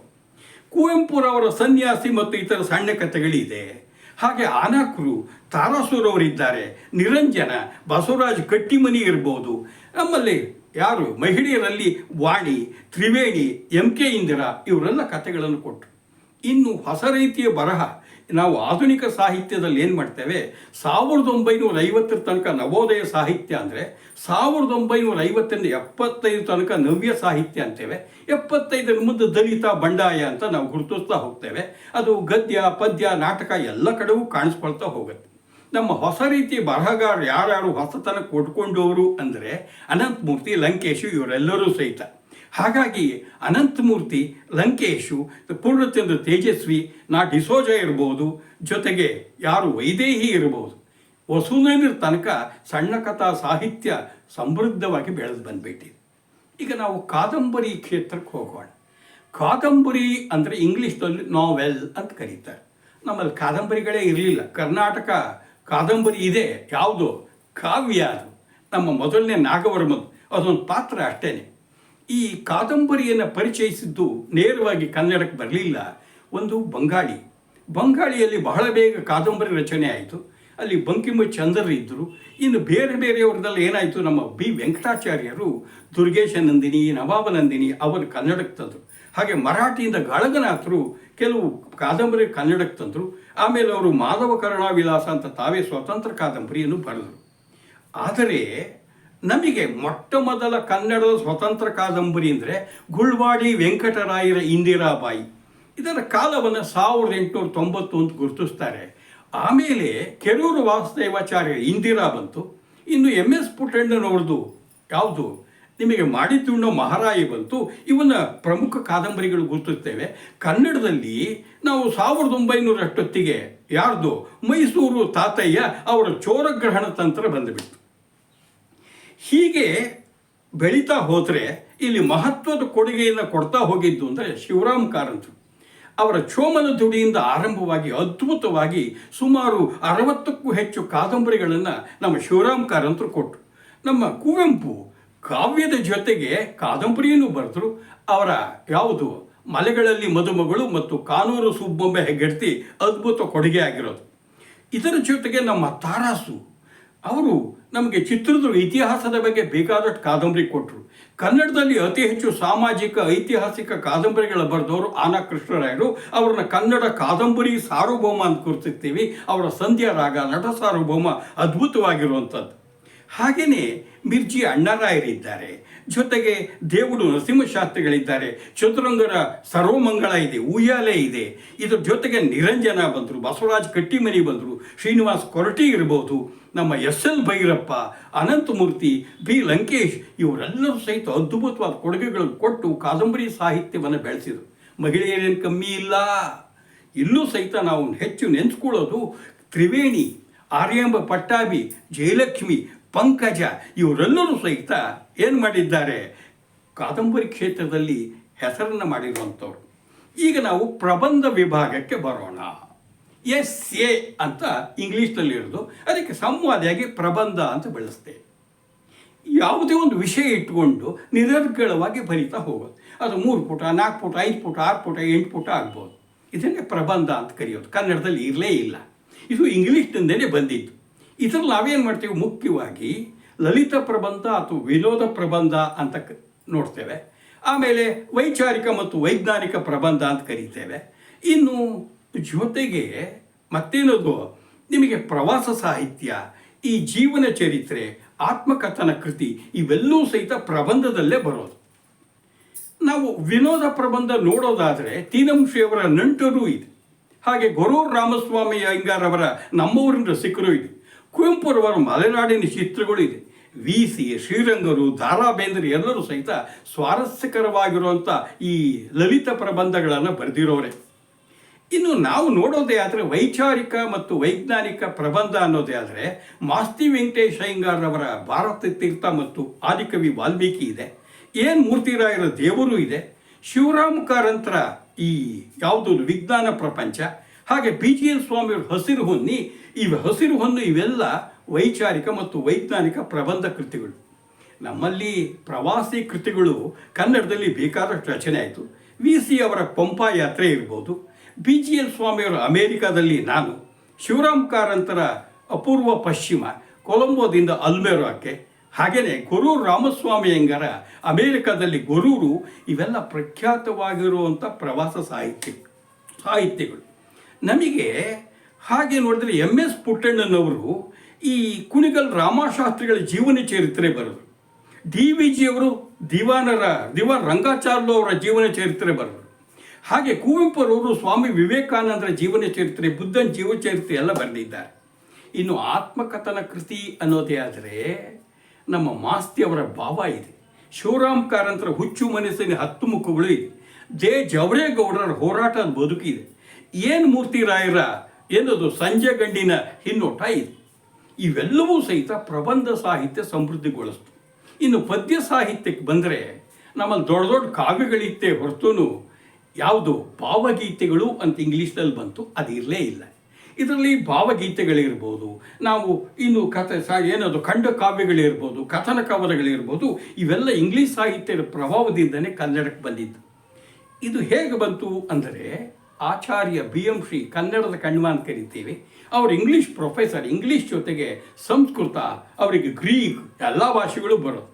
ಕುವೆಂಪುರವರ ಸನ್ಯಾಸಿ ಮತ್ತು ಇತರ ಸಣ್ಣ ಕಥೆಗಳಿದೆ. ಹಾಗೆ ಆನಾಕ್ರು, ತಾರಾಸೂರವರಿದ್ದಾರೆ, ನಿರಂಜನ, ಬಸವರಾಜ್ ಕಟ್ಟಿಮನಿ ಇರ್ಬೋದು. ನಮ್ಮಲ್ಲಿ ಯಾರು ಮಹಿಳೆಯರಲ್ಲಿ ವಾಣಿ, ತ್ರಿವೇಣಿ, ಎಂ ಕೆ ಇಂದಿರಾ, ಇವರೆಲ್ಲ ಕಥೆಗಳನ್ನು ಕೊಟ್ಟರು. ಇನ್ನು ಹೊಸ ರೀತಿಯ ಬರಹ, ನಾವು ಆಧುನಿಕ ಸಾಹಿತ್ಯದಲ್ಲಿ ಏನು ಮಾಡ್ತೇವೆ, 1950 ತನಕ ನವೋದಯ ಸಾಹಿತ್ಯ ಅಂದರೆ 1950ರಿಂದ 75 ತನಕ ನವ್ಯ ಸಾಹಿತ್ಯ ಅಂತೇವೆ. 75ರ ಮುಂದೆ ದಲಿತ ಬಂಡಾಯ ಅಂತ ನಾವು ಗುರುತಿಸ್ತಾ ಹೋಗ್ತೇವೆ. ಅದು ಗದ್ಯ ಪದ್ಯ ನಾಟಕ ಎಲ್ಲ ಕಡೆಗೂ ಕಾಣಿಸ್ಕೊಳ್ತಾ ಹೋಗುತ್ತೆ. ನಮ್ಮ ಹೊಸ ರೀತಿ ಬರಹಗಾರ ಯಾರ್ಯಾರು ಹೊಸತನ ಕೊಟ್ಕೊಂಡವರು ಅಂದರೆ ಅನಂತಮೂರ್ತಿ, ಲಂಕೇಶು ಇವರೆಲ್ಲರೂ ಸಹಿತ. ಹಾಗಾಗಿ ಅನಂತಮೂರ್ತಿ, ಲಂಕೇಶು, ಪೂರ್ಣಚಂದ್ರ ತೇಜಸ್ವಿ, ನಾ ಡಿಸೋಜ ಇರ್ಬೋದು, ಜೊತೆಗೆ ಯಾರು ವೈದೇಹಿ ಇರ್ಬೋದು, ವಸುಂಧರ ತನಕ ಸಣ್ಣ ಕಥಾ ಸಾಹಿತ್ಯ ಸಮೃದ್ಧವಾಗಿ ಬೆಳೆದು ಬಂದ್ಬಿಟ್ಟಿದೆ. ಈಗ ನಾವು ಕಾದಂಬರಿ ಕ್ಷೇತ್ರಕ್ಕೆ ಹೋಗೋಣ. ಕಾದಂಬರಿ ಅಂದರೆ ಇಂಗ್ಲೀಷ್ನಲ್ಲಿ ನಾವೆಲ್ ಅಂತ ಕರೀತಾರೆ. ನಮ್ಮಲ್ಲಿ ಕಾದಂಬರಿಗಳೇ ಇರಲಿಲ್ಲ. ಕರ್ನಾಟಕ ಕಾದಂಬರಿ ಇದೆ, ಯಾವುದು ಕಾವ್ಯ. ಅದು ನಮ್ಮ ಮೊದಲನೇ ನಾಗವರ್ಮನ್, ಅದೊಂದು ಪಾತ್ರ ಅಷ್ಟೇ. ಈ ಕಾದಂಬರಿಯನ್ನು ಪರಿಚಯಿಸಿದ್ದು ನೇರವಾಗಿ ಕನ್ನಡಕ್ಕೆ ಬರಲಿಲ್ಲ. ಒಂದು ಬಂಗಾಳಿಯಲ್ಲಿ ಬಹಳ ಬೇಗ ಕಾದಂಬರಿ ರಚನೆ ಆಯಿತು. ಅಲ್ಲಿ ಬಂಕಿಮಚಂದ್ರ ಇದ್ದರು. ಇನ್ನು ಬೇರೆ ಬೇರೆಯವ್ರದ್ದೆಲ್ಲ ಏನಾಯಿತು, ನಮ್ಮ ಬಿ ವೆಂಕಟಾಚಾರ್ಯರು ದುರ್ಗೇಶ ನಂದಿನಿ, ನವಾಬ ನಂದಿನಿ ಅವರು ಕನ್ನಡಕ್ಕೆ ತಂದರು. ಹಾಗೆ ಮರಾಠಿಯಿಂದ ಗಳಗನಾಥರು ಕೆಲವು ಕಾದಂಬರಿ ಕನ್ನಡಕ್ಕೆ ತಂದರು. ಆಮೇಲೆ ಅವರು ಮಾಧವ ಕರುಣಾವಿಲಾಸ ಅಂತ ತಾವೇ ಸ್ವತಂತ್ರ ಕಾದಂಬರಿಯನ್ನು ಬರೆದರು. ಆದರೆ ನಮಗೆ ಮೊಟ್ಟ ಮೊದಲ ಕನ್ನಡದ ಸ್ವತಂತ್ರ ಕಾದಂಬರಿ ಅಂದರೆ ಗುಳ್ವಾಡಿ ವೆಂಕಟರಾಯರ ಇಂದಿರಾಬಾಯಿ. ಇದರ ಕಾಲವನ್ನು 1890 ಅಂತ ಗುರುತಿಸ್ತಾರೆ. ಆಮೇಲೆ ಕೆರೂರು ವಾಸುದೇವಾಚಾರ್ಯ ಇಂದಿರಾ ಬಂತು. ಇನ್ನು MS ಪುಟ್ಟಣ್ಣನವ್ರದ್ದು ಯಾವುದು ನಿಮಗೆ ಮಾಡಿದ್ದುಣ್ಣೋ ಮಹಾರಾಯಿ ಬಂತು. ಇವನ್ನ ಪ್ರಮುಖ ಕಾದಂಬರಿಗಳು ಗುರುತಿಸ್ತೇವೆ. ಕನ್ನಡದಲ್ಲಿ ನಾವು 1900 ಯಾರ್ದು ಮೈಸೂರು ತಾತಯ್ಯ ಅವರ ಚೋರಗ್ರಹಣ ತಂತ್ರ ಬಂದುಬಿಟ್ಟು. ಹೀಗೆ ಬೆಳೀತಾ ಹೋದರೆ ಇಲ್ಲಿ ಮಹತ್ವದ ಕೊಡುಗೆಯನ್ನು ಕೊಡ್ತಾ ಹೋಗಿದ್ದು ಅಂದರೆ ಶಿವರಾಮ್ ಕಾರಂತರು. ಅವರ ಚೋಮನ ದುಡಿಯಿಂದ ಆರಂಭವಾಗಿ ಅದ್ಭುತವಾಗಿ ಸುಮಾರು 60ಕ್ಕೂ ಹೆಚ್ಚು ಕಾದಂಬರಿಗಳನ್ನು ನಮ್ಮ ಶಿವರಾಮ್ ಕಾರಂತರು ಕೊಟ್ಟರು. ನಮ್ಮ ಕುವೆಂಪು ಕಾವ್ಯದ ಜೊತೆಗೆ ಕಾದಂಬರಿಯನ್ನು ಬರೆದರು. ಅವರ ಯಾವುದು ಮಲೆಗಳಲ್ಲಿ ಮದುಮಗಳು ಮತ್ತು ಕಾನೂರು ಸುಬ್ಬೊಮ್ಮೆ ಹೆಗ್ಗಡ್ತಿ ಅದ್ಭುತ ಕೊಡುಗೆ ಆಗಿರೋದು. ಇದರ ಜೊತೆಗೆ ನಮ್ಮ ತಾರಾಸು ಅವರು ನಮಗೆ ಚಿತ್ರದುರ್ಗ ಇತಿಹಾಸದ ಬಗ್ಗೆ ಬೇಕಾದಷ್ಟು ಕಾದಂಬರಿ ಕೊಟ್ಟರು. ಕನ್ನಡದಲ್ಲಿ ಅತಿ ಹೆಚ್ಚು ಸಾಮಾಜಿಕ ಐತಿಹಾಸಿಕ ಕಾದಂಬರಿಗಳ ಬರೆದವರು ಆನಾ ಕೃಷ್ಣರಾಯರು. ಅವ್ರನ್ನ ಕನ್ನಡ ಕಾದಂಬರಿ ಸಾರ್ವಭೌಮ ಅಂತ ಗುರುತಿಸ್ತೀವಿ. ಅವರ ಸಂಧ್ಯಾ ರಾಗ, ನಟ ಸಾರ್ವಭೌಮ ಅದ್ಭುತವಾಗಿರುವಂಥದ್ದು. ಹಾಗೆಯೇ ಮಿರ್ಜಿ ಅಣ್ಣರಾಯರಿದ್ದಾರೆ, ಜೊತೆಗೆ ದೇವುಡು ನರಸಿಂಹಶಾಸ್ತ್ರಿಗಳಿದ್ದಾರೆ, ಚತುರಂಗರ ಸರ್ವಮಂಗಳ ಇದೆ, ಉಯ್ಯಾಲೆ ಇದೆ. ಇದ್ರ ಜೊತೆಗೆ ನಿರಂಜನ ಬಂದರು, ಬಸವರಾಜ್ ಕಟ್ಟಿಮನಿ ಬಂದರು, ಶ್ರೀನಿವಾಸ್ ಕೊರಟಿ ಇರ್ಬೋದು, ನಮ್ಮ SL ಭೈರಪ್ಪ, ಅನಂತಮೂರ್ತಿ, ಬಿ ಲಂಕೇಶ್ ಇವರೆಲ್ಲರೂ ಸಹಿತ ಅದ್ಭುತವಾದ ಕೊಡುಗೆಗಳನ್ನು ಕೊಟ್ಟು ಕಾದಂಬರಿ ಸಾಹಿತ್ಯವನ್ನು ಬೆಳೆಸಿದರು. ಮಹಿಳೆಯರೇನು ಕಮ್ಮಿ ಇಲ್ಲ. ಇಲ್ಲೂ ಸಹಿತ ನಾವು ಹೆಚ್ಚು ನೆನೆಸ್ಕೊಳ್ಳೋದು ತ್ರಿವೇಣಿ, ಆರ್ಯಾಂಬ ಪಟ್ಟಾಭಿ, ಜಯಲಕ್ಷ್ಮಿ, ಪಂಕಜ ಇವರೆಲ್ಲರೂ ಸಹಿತ ಏನು ಮಾಡಿದ್ದಾರೆ, ಕಾದಂಬರಿ ಕ್ಷೇತ್ರದಲ್ಲಿ ಹೆಸರನ್ನು ಮಾಡಿರುವಂಥವ್ರು. ಈಗ ನಾವು ಪ್ರಬಂಧ ವಿಭಾಗಕ್ಕೆ ಬರೋಣ. SA ಅಂತ ಇಂಗ್ಲೀಷ್ನಲ್ಲಿರೋದು, ಅದಕ್ಕೆ ಸಂವಾದಿಯಾಗಿ ಪ್ರಬಂಧ ಅಂತ ಬಳಸ್ತೇವೆ. ಯಾವುದೇ ಒಂದು ವಿಷಯ ಇಟ್ಕೊಂಡು ನಿರರ್ಗಳವಾಗಿ ಬರಿತಾ ಹೋಗೋದು. ಅದು 3 ಪುಟ, 4 ಪುಟ, 5 ಪುಟ, 6 ಪುಟ, 8 ಪುಟ ಆಗ್ಬೋದು. ಇದನ್ನೇ ಪ್ರಬಂಧ ಅಂತ ಕರೆಯೋದು. ಕನ್ನಡದಲ್ಲಿ ಇರಲೇ ಇಲ್ಲ, ಇದು ಇಂಗ್ಲೀಷ್ನಿಂದಲೇ ಬಂದಿದ್ದು. ಇದರಲ್ಲಿ ನಾವೇನು ಮಾಡ್ತೀವಿ, ಮುಖ್ಯವಾಗಿ ಲಲಿತ ಪ್ರಬಂಧ ಅಥವಾ ವಿನೋದ ಪ್ರಬಂಧ ಅಂತ ನೋಡ್ತೇವೆ. ಆಮೇಲೆ ವೈಚಾರಿಕ ಮತ್ತು ವೈಜ್ಞಾನಿಕ ಪ್ರಬಂಧ ಅಂತ ಕರೀತೇವೆ. ಇನ್ನು ಜೊತೆಗೆ ಮತ್ತೇನದು, ನಿಮಗೆ ಪ್ರವಾಸ ಸಾಹಿತ್ಯ, ಈ ಜೀವನ ಚರಿತ್ರೆ, ಆತ್ಮಕಥನ ಕೃತಿ ಇವೆಲ್ಲವೂ ಸಹಿತ ಪ್ರಬಂಧದಲ್ಲೇ ಬರೋದು. ನಾವು ವಿನೋದ ಪ್ರಬಂಧ ನೋಡೋದಾದರೆ ತೀನಂಶಿಯವರ ನಂಟರು ಇದೆ. ಹಾಗೆ ಗೊರೂರು ರಾಮಸ್ವಾಮಿ ಅಯ್ಯಂಗಾರ್ ಅವರ ನಮ್ಮೂರಿನ ರಸಿಕರು ಇದೆ. ಕುವೆಂಪುರವರ ಮಲೆನಾಡಿನ ಚಿತ್ರಗಳು ಇದೆ. VC, ಶ್ರೀರಂಗರು, ದಾರಾ ಬೇಂದ್ರೆ ಎಲ್ಲರೂ ಸಹಿತ ಸ್ವಾರಸ್ಯಕರವಾಗಿರುವಂಥ ಈ ಲಲಿತ ಪ್ರಬಂಧಗಳನ್ನು ಬರೆದಿರೋರೆ. ಇನ್ನು ನಾವು ನೋಡೋದೇ ಆದರೆ ವೈಚಾರಿಕ ಮತ್ತು ವೈಜ್ಞಾನಿಕ ಪ್ರಬಂಧ ಅನ್ನೋದೇ ಆದರೆ ಮಾಸ್ತಿ ವೆಂಕಟೇಶ ಅಯ್ಯಂಗಾರ್ ಅವರ ಭಾರತ ತೀರ್ಥ ಮತ್ತು ಆದಿಕವಿ ವಾಲ್ಮೀಕಿ ಇದೆ. ಎನ್ ಮೂರ್ತಿರಾಯರ ದೇವರು ಇದೆ. ಶಿವರಾಮ್ ಕಾರಂತರ ಈ ಯಾವುದು ವಿಜ್ಞಾನ ಪ್ರಪಂಚ, ಹಾಗೆ BGL ಸ್ವಾಮಿಯವ್ರ ಹಸಿರು ಹೊನ್ನು ಇವೆಲ್ಲ ವೈಚಾರಿಕ ಮತ್ತು ವೈಜ್ಞಾನಿಕ ಪ್ರಬಂಧ ಕೃತಿಗಳು. ನಮ್ಮಲ್ಲಿ ಪ್ರವಾಸಿ ಕೃತಿಗಳು ಕನ್ನಡದಲ್ಲಿ ಬೇಕಾದಷ್ಟು ರಚನೆ ಆಯಿತು. VC ಅವರ ಪಂಪಾ ಯಾತ್ರೆ ಇರ್ಬೋದು, BGL ಸ್ವಾಮಿಯವರ ಅಮೇರಿಕಾದಲ್ಲಿ ನಾನು, ಶಿವರಾಮ್ ಕಾರಂತರ ಅಪೂರ್ವ ಪಶ್ಚಿಮ, ಕೊಲಂಬೋದಿಂದ ಅಲ್ಮೇರಾಕ್ಕೆ, ಹಾಗೆಯೇ ಗೊರೂರು ರಾಮಸ್ವಾಮಿ ಅಯ್ಯಂಗಾರ ಅಮೇರಿಕಾದಲ್ಲಿ ಗೊರೂರು, ಇವೆಲ್ಲ ಪ್ರಖ್ಯಾತವಾಗಿರುವಂಥ ಪ್ರವಾಸ ಸಾಹಿತ್ಯಗಳು. ನಮಗೆ ಹಾಗೆ ನೋಡಿದ್ರೆ MS ಪುಟ್ಟಣ್ಣನವರು ಈ ಕುಣಿಗಲ್ ರಾಮಶಾಸ್ತ್ರಿಗಳ ಜೀವನ ಚರಿತ್ರೆ ಬರೆದರು. DVG ಅವರು ದಿವಾನ್ ರಂಗಾಚಾರ್ಲು ಅವರ ಜೀವನ ಚರಿತ್ರೆ ಬರೆದರು. ಹಾಗೆ ಕುವೆಂಪುರವರು ಸ್ವಾಮಿ ವಿವೇಕಾನಂದರ ಜೀವನ ಚರಿತ್ರೆ, ಬುದ್ಧನ ಜೀವನ ಚರಿತ್ರೆ ಎಲ್ಲ ಬರೆದಿದ್ದಾರೆ. ಇನ್ನು ಆತ್ಮಕಥನ ಕೃತಿ ಅನ್ನೋದೇ ಆದರೆ ನಮ್ಮ ಮಾಸ್ತಿ ಅವರ ಭಾವ ಇದೆ. ಶಿವರಾಮ್ ಕಾರಂತರ ಹುಚ್ಚು ಮನಸ್ಸಿನ 10 ಮುಖಗಳು ಇದೆ. ಜವರೇಗೌಡರ ಹೋರಾಟದ ಬದುಕಿದೆ. ಏನು ಮೂರ್ತಿರಾಯರ ಏನದು ಸಂಜೆ ಗಂಡಿನ ಹಿನ್ನೋಟ ಇದೆ. ಇವೆಲ್ಲವೂ ಸಹಿತ ಪ್ರಬಂಧ ಸಾಹಿತ್ಯ ಸಮೃದ್ಧಿಗೊಳಿಸ್ತು. ಇನ್ನು ಪದ್ಯ ಸಾಹಿತ್ಯಕ್ಕೆ ಬಂದರೆ ನಮ್ಮಲ್ಲಿ ದೊಡ್ಡ ದೊಡ್ಡ ಕಾವ್ಯಗಳಿತ್ತೆ ಹೊರತು ಯಾವುದು ಭಾವಗೀತೆಗಳು ಅಂತ ಇಂಗ್ಲೀಷ್ನಲ್ಲಿ ಬಂತು, ಅದು ಇರಲೇ ಇಲ್ಲ. ಇದರಲ್ಲಿ ಭಾವಗೀತೆಗಳಿರ್ಬೋದು, ನಾವು ಇನ್ನು ಏನದು ಖಂಡ ಕಾವ್ಯಗಳಿರ್ಬೋದು, ಕಥನ ಕವನಗಳಿರ್ಬೋದು, ಇವೆಲ್ಲ ಇಂಗ್ಲೀಷ್ ಸಾಹಿತ್ಯದ ಪ್ರಭಾವದಿಂದನೇ ಕನ್ನಡಕ್ಕೆ ಬಂದಿದ್ದು. ಇದು ಹೇಗೆ ಬಂತು ಅಂದರೆ ಆಚಾರ್ಯ BM ಶ್ರೀ, ಕನ್ನಡದ ಕಣ್ವ ಅಂತ ಕರಿತೀವಿ. ಅವರು ಇಂಗ್ಲೀಷ್ ಪ್ರೊಫೆಸರ್. ಇಂಗ್ಲೀಷ್ ಜೊತೆಗೆ ಸಂಸ್ಕೃತ, ಅವರಿಗೆ ಗ್ರೀಕ್ ಎಲ್ಲ ಭಾಷೆಗಳು ಬರೋದು.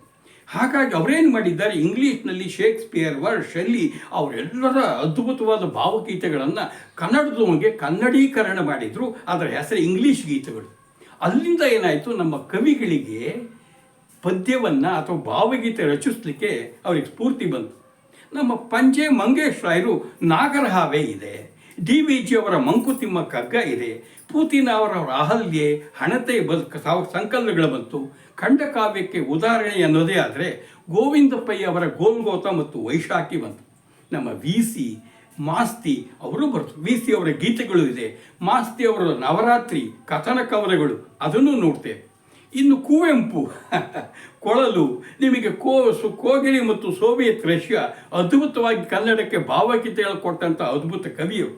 ಹಾಗಾಗಿ ಅವರೇನು ಮಾಡಿದ್ದಾರೆ, ಇಂಗ್ಲೀಷ್ನಲ್ಲಿ ಶೇಕ್ಸ್ಪಿಯರ್, ಶೆಲ್ಲಿ ಅವರೆಲ್ಲರ ಅದ್ಭುತವಾದ ಭಾವಗೀತೆಗಳನ್ನು ಕನ್ನಡದವರಿಗೆ ಕನ್ನಡೀಕರಣ ಮಾಡಿದರು. ಅದರ ಹೆಸರು ಇಂಗ್ಲೀಷ್ ಗೀತೆಗಳು. ಅಲ್ಲಿಂದ ಏನಾಯಿತು, ನಮ್ಮ ಕವಿಗಳಿಗೆ ಪದ್ಯವನ್ನು ಅಥವಾ ಭಾವಗೀತೆ ರಚಿಸಲಿಕ್ಕೆ ಅವರಿಗೆ ಸ್ಫೂರ್ತಿ ಬಂತು. ನಮ್ಮ ಪಂಜೆ ಮಂಗೇಶ್ ರಾಯರು ನಾಗರಹಾವೆ ಇದೆ, DVG ಅವರ ಮಂಕುತಿಮ್ಮ ಕಗ್ಗ ಇದೆ, ಪೂತಿನ ಅವರ ಅಹಲ್ಯೆ, ಹಣತೆ ಸಂಕಲನಗಳು ಬಂತು. ಖಂಡಕಾವ್ಯಕ್ಕೆ ಉದಾಹರಣೆ ಅನ್ನೋದೇ ಆದರೆ ಗೋವಿಂದಪ್ಪಯ್ಯ ಅವರ ಗೋಲ್ಗೋತ ಮತ್ತು ವೈಶಾಖಿ ಬಂತು. ನಮ್ಮ VC ಮಾಸ್ತಿ ಅವರು ಬರ್ತು. VC ಅವರ ಗೀತೆಗಳು ಇದೆ, ಮಾಸ್ತಿ ಅವರ ನವರಾತ್ರಿ ಕಥನ ಕವನಗಳು ಅದನ್ನು ನೋಡ್ತೇವೆ. ಇನ್ನು ಕುವೆಂಪು ಕೊಳಲು, ನಿಮಗೆ ಕೋಗಿಲೆ ಮತ್ತು ಸೋವಿಯತ್ ರಷ್ಯಾ ಅದ್ಭುತವಾಗಿ ಕನ್ನಡಕ್ಕೆ ಭಾವಗೀತೆಗಳು ಕೊಟ್ಟಂಥ ಅದ್ಭುತ ಕವಿಯರು.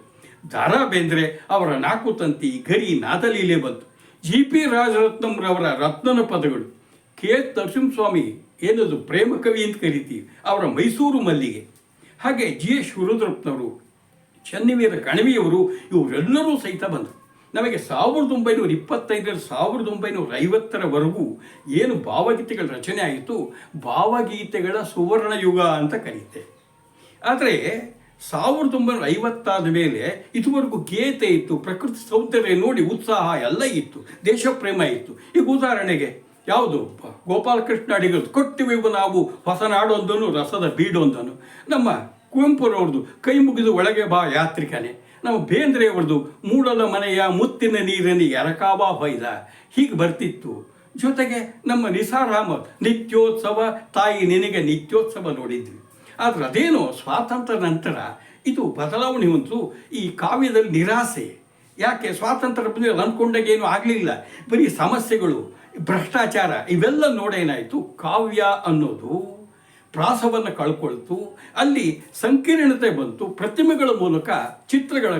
ದ.ರಾ ಬೇಂದ್ರೆ ಅವರ ನಾಲ್ಕು ತಂತಿ, ಗರಿ, ನಾದಲೀಲೆ ಬಂತು. GP ರಾಜರತ್ನಂರವರ ರತ್ನನ ಪದಗಳು, KH ನರಸಿಂಹಸ್ವಾಮಿ ಏನದು ಪ್ರೇಮ ಕವಿ ಅಂತ ಕರಿತೀವಿ, ಅವರ ಮೈಸೂರು ಮಲ್ಲಿಗೆ. ಹಾಗೆ GS ಶಿವರುದ್ರಪ್ಪನವರು, ಚನ್ನವೀರ ಕಣವಿಯವರು, ಇವರೆಲ್ಲರೂ ಸಹಿತ ಬಂದರು. ನಮಗೆ 1925 1950ರವರೆಗೂ ಏನು ಭಾವಗೀತೆಗಳ ರಚನೆ ಆಯಿತು, ಭಾವಗೀತೆಗಳ ಸುವರ್ಣ ಯುಗ ಅಂತ ಕರೀತೇವೆ. ಆದರೆ 1950 ಮೇಲೆ ಇದುವರೆಗೂ ಗೀತೆ ಇತ್ತು, ಪ್ರಕೃತಿ ಸೌಂದರ್ಯ ನೋಡಿ ಉತ್ಸಾಹ ಎಲ್ಲ ಇತ್ತು, ದೇಶ ಪ್ರೇಮ ಇತ್ತು. ಈಗ ಉದಾಹರಣೆಗೆ ಯಾವುದು ಗೋಪಾಲಕೃಷ್ಣ ಅಡಿಗರು ಕೊಟ್ಟಿವೆವು ನಾವು ಹೊಸನಾಡೊಂದನು ರಸದ ಬೀಡೊಂದನು, ನಮ್ಮ ಕುವೆಂಪುರವ್ರದ್ದು ಕೈ ಮುಗಿದು ಒಳಗೆ ಬಾ ಯಾತ್ರಿಕನೇ, ನಮ್ಮ ಬೇಂದ್ರೆಯವ್ರದ್ದು ಮೂಡಲ ಮನೆಯ ಮುತ್ತಿನ ನೀರನಿ ಎರಕಾಬಾ ಹೊಯ್ದ, ಹೀಗೆ ಬರ್ತಿತ್ತು. ಜೊತೆಗೆ ನಮ್ಮ ನಿಸಾರ್ ಅಹಮದ್ ನಿತ್ಯೋತ್ಸವ ತಾಯಿ ನಿನಗೆ ನಿತ್ಯೋತ್ಸವ ನೋಡಿದ್ವಿ. ಆದರೆ ಅದೇನೋ ಸ್ವಾತಂತ್ರ್ಯ ನಂತರ ಇದು ಬದಲಾವಣೆ ಹೊಂತು. ಈ ಕಾವ್ಯದಲ್ಲಿ ನಿರಾಸೆ, ಯಾಕೆ ಸ್ವಾತಂತ್ರ್ಯ ಬಂದರೆ ಅಂದ್ಕೊಂಡಾಗ ಏನೂ ಆಗಲಿಲ್ಲ, ಬರೀ ಸಮಸ್ಯೆಗಳು, ಭ್ರಷ್ಟಾಚಾರ ಇವೆಲ್ಲ ನೋಡೇನಾಯಿತು, ಕಾವ್ಯ ಅನ್ನೋದು ಪ್ರಾಸವನ್ನು ಕಳ್ಕೊಳ್ತು. ಅಲ್ಲಿ ಸಂಕೀರ್ಣತೆ ಬಂತು, ಪ್ರತಿಮೆಗಳ ಮೂಲಕ ಚಿತ್ರಗಳ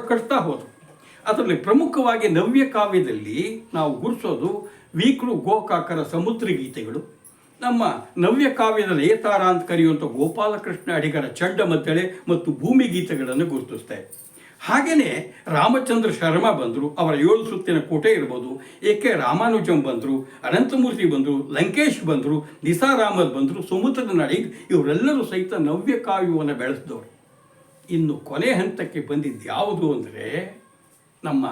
ಕಟ್ತಾ ಹೋದರು. ಅದರಲ್ಲಿ ಪ್ರಮುಖವಾಗಿ ನವ್ಯ ಕಾವ್ಯದಲ್ಲಿ ನಾವು ಗುರುಸೋದು ವೀಕೃ ಗೋಕಾಕರ ಸಮುದ್ರ ಗೀತೆಗಳು, ನಮ್ಮ ನವ್ಯ ಕಾವ್ಯದ ನೇತಾರ ಅಂತ ಕರೆಯುವಂಥ ಗೋಪಾಲಕೃಷ್ಣ ಅಡಿಗರ ಚಂಡಮದ್ದಳೆ ಮತ್ತು ಭೂಮಿ ಗೀತೆಗಳನ್ನು ಗುರುತಿಸ್ತಾರೆ. ಹಾಗೆಯೇ ರಾಮಚಂದ್ರ ಶರ್ಮಾ ಬಂದರು, ಅವರ 7 ಸುತ್ತಿನ ಕೋಟೆ ಇರ್ಬೋದು, AK ರಾಮಾನುಜಂ ಬಂದರು, ಅನಂತಮೂರ್ತಿ ಬಂದರು, ಲಂಕೇಶ್ ಬಂದರು, ನಿಸಾರ್ ಅಹಮದ್ ಬಂದರು, ಸಮುದ್ರದ ನಾಡಿಗ್, ಇವರೆಲ್ಲರೂ ಸಹಿತ ನವ್ಯ ಕಾವ್ಯವನ್ನು ಬೆಳೆಸಿದವರು. ಇನ್ನು ಕೊನೆ ಹಂತಕ್ಕೆ ಬಂದಿದ್ದು ಯಾವುದು ಅಂದರೆ ನಮ್ಮ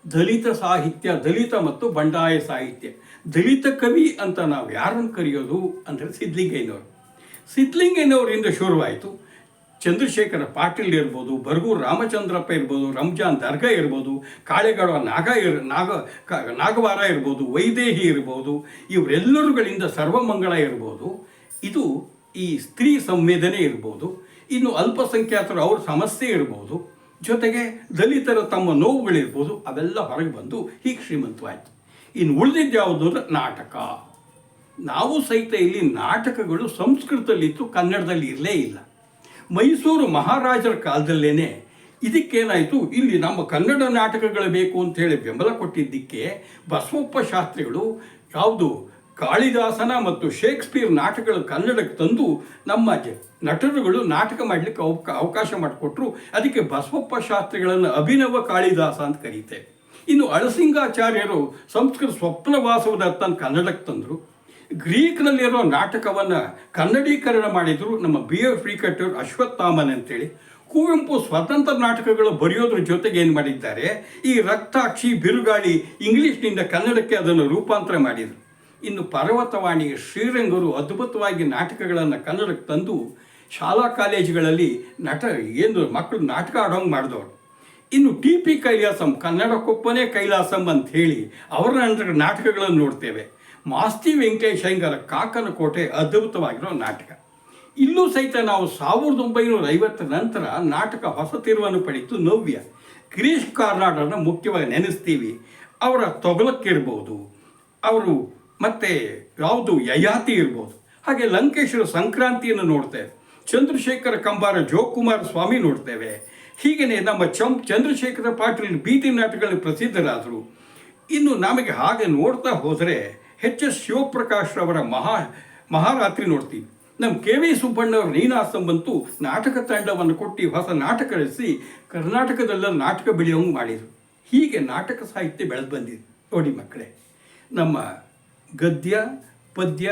ದಲಿತ ಸಾಹಿತ್ಯ, ದಲಿತ ಮತ್ತು ಬಂಡಾಯ ಸಾಹಿತ್ಯ. ದಲಿತ ಕವಿ ಅಂತ ನಾವು ಯಾರನ್ನು ಕರೆಯೋದು ಅಂದರೆ ಸಿದ್ಧಲಿಂಗಯ್ಯನವರಿಂದ ಶುರುವಾಯಿತು. ಚಂದ್ರಶೇಖರ ಪಾಟೀಲ್ ಇರ್ಬೋದು, ಬರಗೂರು ರಾಮಚಂದ್ರಪ್ಪ ಇರ್ಬೋದು, ರಂಜಾನ್ ದರ್ಗಾ ಇರ್ಬೋದು, ಕಾಳೆಗಾಡ ನಾಗವಾರ ಇರ್ಬೋದು, ವೈದೇಹಿ ಇರ್ಬೋದು, ಇವರೆಲ್ಲರುಗಳಿಂದ ಸರ್ವಮಂಗಳ ಇರ್ಬೋದು, ಇದು ಈ ಸ್ತ್ರೀ ಸಂವೇದನೆ ಇರ್ಬೋದು, ಇನ್ನು ಅಲ್ಪಸಂಖ್ಯಾತರು ಅವ್ರ ಸಮಸ್ಯೆ ಇರ್ಬೋದು, ಜೊತೆಗೆ ದಲಿತರ ತಮ್ಮ ನೋವುಗಳಿರ್ಬೋದು, ಅವೆಲ್ಲ ಹೊರಗೆ ಬಂದು ಹೀಗೆ ಶ್ರೀಮಂತವಾಯಿತು. ಇನ್ನು ಉಳಿದಿದ್ದು ಯಾವುದು ಅಂದರೆ ನಾಟಕ. ನಾವು ಸಹಿತ ಇಲ್ಲಿ ನಾಟಕಗಳು ಸಂಸ್ಕೃತದಲ್ಲಿತ್ತು, ಕನ್ನಡದಲ್ಲಿ ಇರಲೇ ಇಲ್ಲ. ಮೈಸೂರು ಮಹಾರಾಜರ ಕಾಲದಲ್ಲೇ ಇದಕ್ಕೇನಾಯಿತು, ಇಲ್ಲಿ ನಮ್ಮ ಕನ್ನಡ ನಾಟಕಗಳು ಬೇಕು ಅಂಥೇಳಿ ಬೆಂಬಲ ಕೊಟ್ಟಿದ್ದಕ್ಕೆ ಬಸವಪ್ಪ ಶಾಸ್ತ್ರಿಗಳು ಯಾವುದು ಕಾಳಿದಾಸನ ಮತ್ತು ಶೇಕ್ಸ್ಪಿಯರ್ ನಾಟಕಗಳು ಕನ್ನಡಕ್ಕೆ ತಂದು ನಮ್ಮ ನಟರುಗಳು ನಾಟಕ ಮಾಡಲಿಕ್ಕೆ ಅವಕಾಶ ಮಾಡಿಕೊಟ್ರು. ಅದಕ್ಕೆ ಬಸವಪ್ಪ ಶಾಸ್ತ್ರಿಗಳನ್ನು ಅಭಿನವ ಕಾಳಿದಾಸ ಅಂತ ಕರೀತೇವೆ. ಇನ್ನು ಅಳಸಿಂಗಾಚಾರ್ಯರು ಸಂಸ್ಕೃತ ಸ್ವಪ್ನವಾಸವದತ್ತನ್ನು ಕನ್ನಡಕ್ಕೆ ತಂದರು. ಗ್ರೀಕ್ನಲ್ಲಿರೋ ನಾಟಕವನ್ನು ಕನ್ನಡೀಕರಣ ಮಾಡಿದರು ನಮ್ಮ BF ಶ್ರೀಕಂಠರು, ಅಶ್ವತ್ಥಾಮನ್ ಅಂತೇಳಿ. ಕುವೆಂಪು ಸ್ವತಂತ್ರ ನಾಟಕಗಳು ಬರೆಯೋದ್ರ ಜೊತೆಗೆ ಏನು ಮಾಡಿದ್ದಾರೆ, ಈ ರಕ್ತಾಕ್ಷಿ ಬಿರುಗಾಳಿ ಇಂಗ್ಲೀಷ್ನಿಂದ ಕನ್ನಡಕ್ಕೆ ಅದನ್ನು ರೂಪಾಂತರ ಮಾಡಿದರು. ಇನ್ನು ಪರ್ವತವಾಣಿ ಶ್ರೀರಂಗರು ಅದ್ಭುತವಾಗಿ ನಾಟಕಗಳನ್ನು ಕನ್ನಡಕ್ಕೆ ತಂದು ಶಾಲಾ ಕಾಲೇಜುಗಳಲ್ಲಿ ಮಕ್ಕಳು ನಾಟಕ ಆಡೋಂಗೆ ಮಾಡಿದವರು. ಇನ್ನು ಟಿ ಪಿ ಕೈಲಾಸಂ, ಕನ್ನಡಕ್ಕೊಪ್ಪನೇ ಕೈಲಾಸಂ ಅಂತ ಹೇಳಿ ಅವರ ನಾಟಕಗಳನ್ನು ನೋಡ್ತೇವೆ. ಮಾಸ್ತಿ ವೆಂಕಟೇಶ್ ಅಯ್ಯಂಗಾರ ಕಾಕನ ಕೋಟೆ ಅದ್ಭುತವಾಗಿರೋ ನಾಟಕ. ಇಲ್ಲೂ ಸಹಿತ ನಾವು 1950 ನಂತರ ನಾಟಕ ಹೊಸ ತಿರುವನ್ನು ಪಡೀತು. ನವ್ಯ ಗಿರೀಶ್ ಕಾರ್ನಾಡರನ್ನು ಮುಖ್ಯವಾಗಿ ನೆನೆಸ್ತೀವಿ. ಅವರ ತೊಗಲಕ್ಕಿರ್ಬೋದು, ಅವರು ಮತ್ತು ಯಾವುದು ಯಯಾತಿ ಇರ್ಬೋದು. ಹಾಗೆ ಲಂಕೇಶ್ವರ ಸಂಕ್ರಾಂತಿಯನ್ನು ನೋಡ್ತೇವೆ. ಚಂದ್ರಶೇಖರ ಕಂಬಾರ ಜೋಕುಮಾರ್ ಸ್ವಾಮಿ ನೋಡ್ತೇವೆ. ಹೀಗೆಯೇ ನಮ್ಮ ಚಂದ್ರಶೇಖರ ಪಾಟೀಲ್ ಬೀದಿ ನಾಟಕಗಳಲ್ಲಿ ಪ್ರಸಿದ್ಧರಾದರು. ಇನ್ನು ನಮಗೆ ಹಾಗೆ ನೋಡ್ತಾ ಹೋದರೆ ಎಚ್.ಎಸ್. ಶಿವಪ್ರಕಾಶ್ ಅವರ ಮಹಾರಾತ್ರಿ ನೋಡ್ತೀವಿ. ನಮ್ಮ ಕೆ ವಿ ಸುಬ್ಬಣ್ಣವ್ರ ನೀನಾಸಂ ಬಂತು ನಾಟಕ ತಂಡವನ್ನು ಕೊಟ್ಟು ಹೊಸ ನಾಟಕ ರಚಿಸಿ ಕರ್ನಾಟಕದಲ್ಲ ನಾಟಕ ಬೆಳೆಯೋಂಗೆ ಮಾಡಿದರು. ಹೀಗೆ ನಾಟಕ ಸಾಹಿತ್ಯ ಬೆಳೆದು ಬಂದಿದೆ. ನೋಡಿ ಮಕ್ಕಳೇ, ನಮ್ಮ ಗದ್ಯ ಪದ್ಯ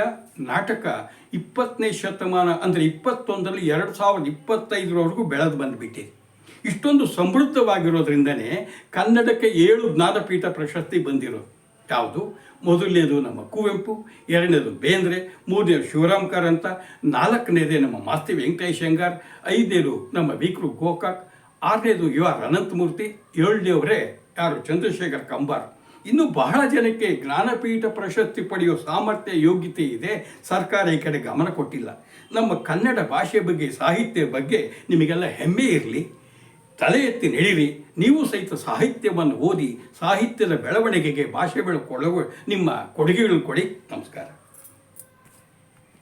ನಾಟಕ 20ನೇ ಶತಮಾನ ಅಂದರೆ 21ರಲ್ಲಿ 2025ರವರೆಗೂ ಬೆಳೆದು ಬಂದುಬಿಟ್ಟಿದೆ. ಇಷ್ಟೊಂದು ಸಮೃದ್ಧವಾಗಿರೋದ್ರಿಂದನೇ ಕನ್ನಡಕ್ಕೆ 7 ಜ್ಞಾನಪೀಠ ಪ್ರಶಸ್ತಿ ಬಂದಿರೋದು. ಯಾವುದು? ಮೊದಲನೇದು ನಮ್ಮ ಕುವೆಂಪು, ಎರಡನೇದು ಬೇಂದ್ರೆ, ಮೂರನೇದು ಶಿವರಾಮ್ ಕಾರಂತ, ನಾಲ್ಕನೇದೇ ನಮ್ಮ ಮಾಸ್ತಿ ವೆಂಕಟೇಶ್ ಅಯ್ಯಂಗಾರ್, ಐದನೇದು ನಮ್ಮ ವಿಕ್ರು ಗೋಕಾಕ್, ಆರನೇದು ಆರ್ ಅನಂತಮೂರ್ತಿ, ಏಳನೇವರೇ ಯಾರು ಚಂದ್ರಶೇಖರ್ ಕಂಬಾರ್. ಇನ್ನೂ ಬಹಳ ಜನಕ್ಕೆ ಜ್ಞಾನಪೀಠ ಪ್ರಶಸ್ತಿ ಪಡೆಯೋ ಸಾಮರ್ಥ್ಯ ಯೋಗ್ಯತೆ ಇದೆ. ಸರ್ಕಾರ ಈ ಕಡೆ ಗಮನ ಕೊಟ್ಟಿಲ್ಲ. ನಮ್ಮ ಕನ್ನಡ ಭಾಷೆ ಬಗ್ಗೆ, ಸಾಹಿತ್ಯ ಬಗ್ಗೆ ನಿಮಗೆಲ್ಲ ಹೆಮ್ಮೆ ಇರಲಿ. ತಲೆ ಎತ್ತಿ ನಡೀರಿ. ನೀವು ಸಹಿತ ಸಾಹಿತ್ಯವನ್ನು ಓದಿ ಸಾಹಿತ್ಯದ ಬೆಳವಣಿಗೆಗೆ ಭಾಷೆ ನಿಮ್ಮ ಕೊಡುಗೆಗಳು ಕೊಡಿ. ನಮಸ್ಕಾರ.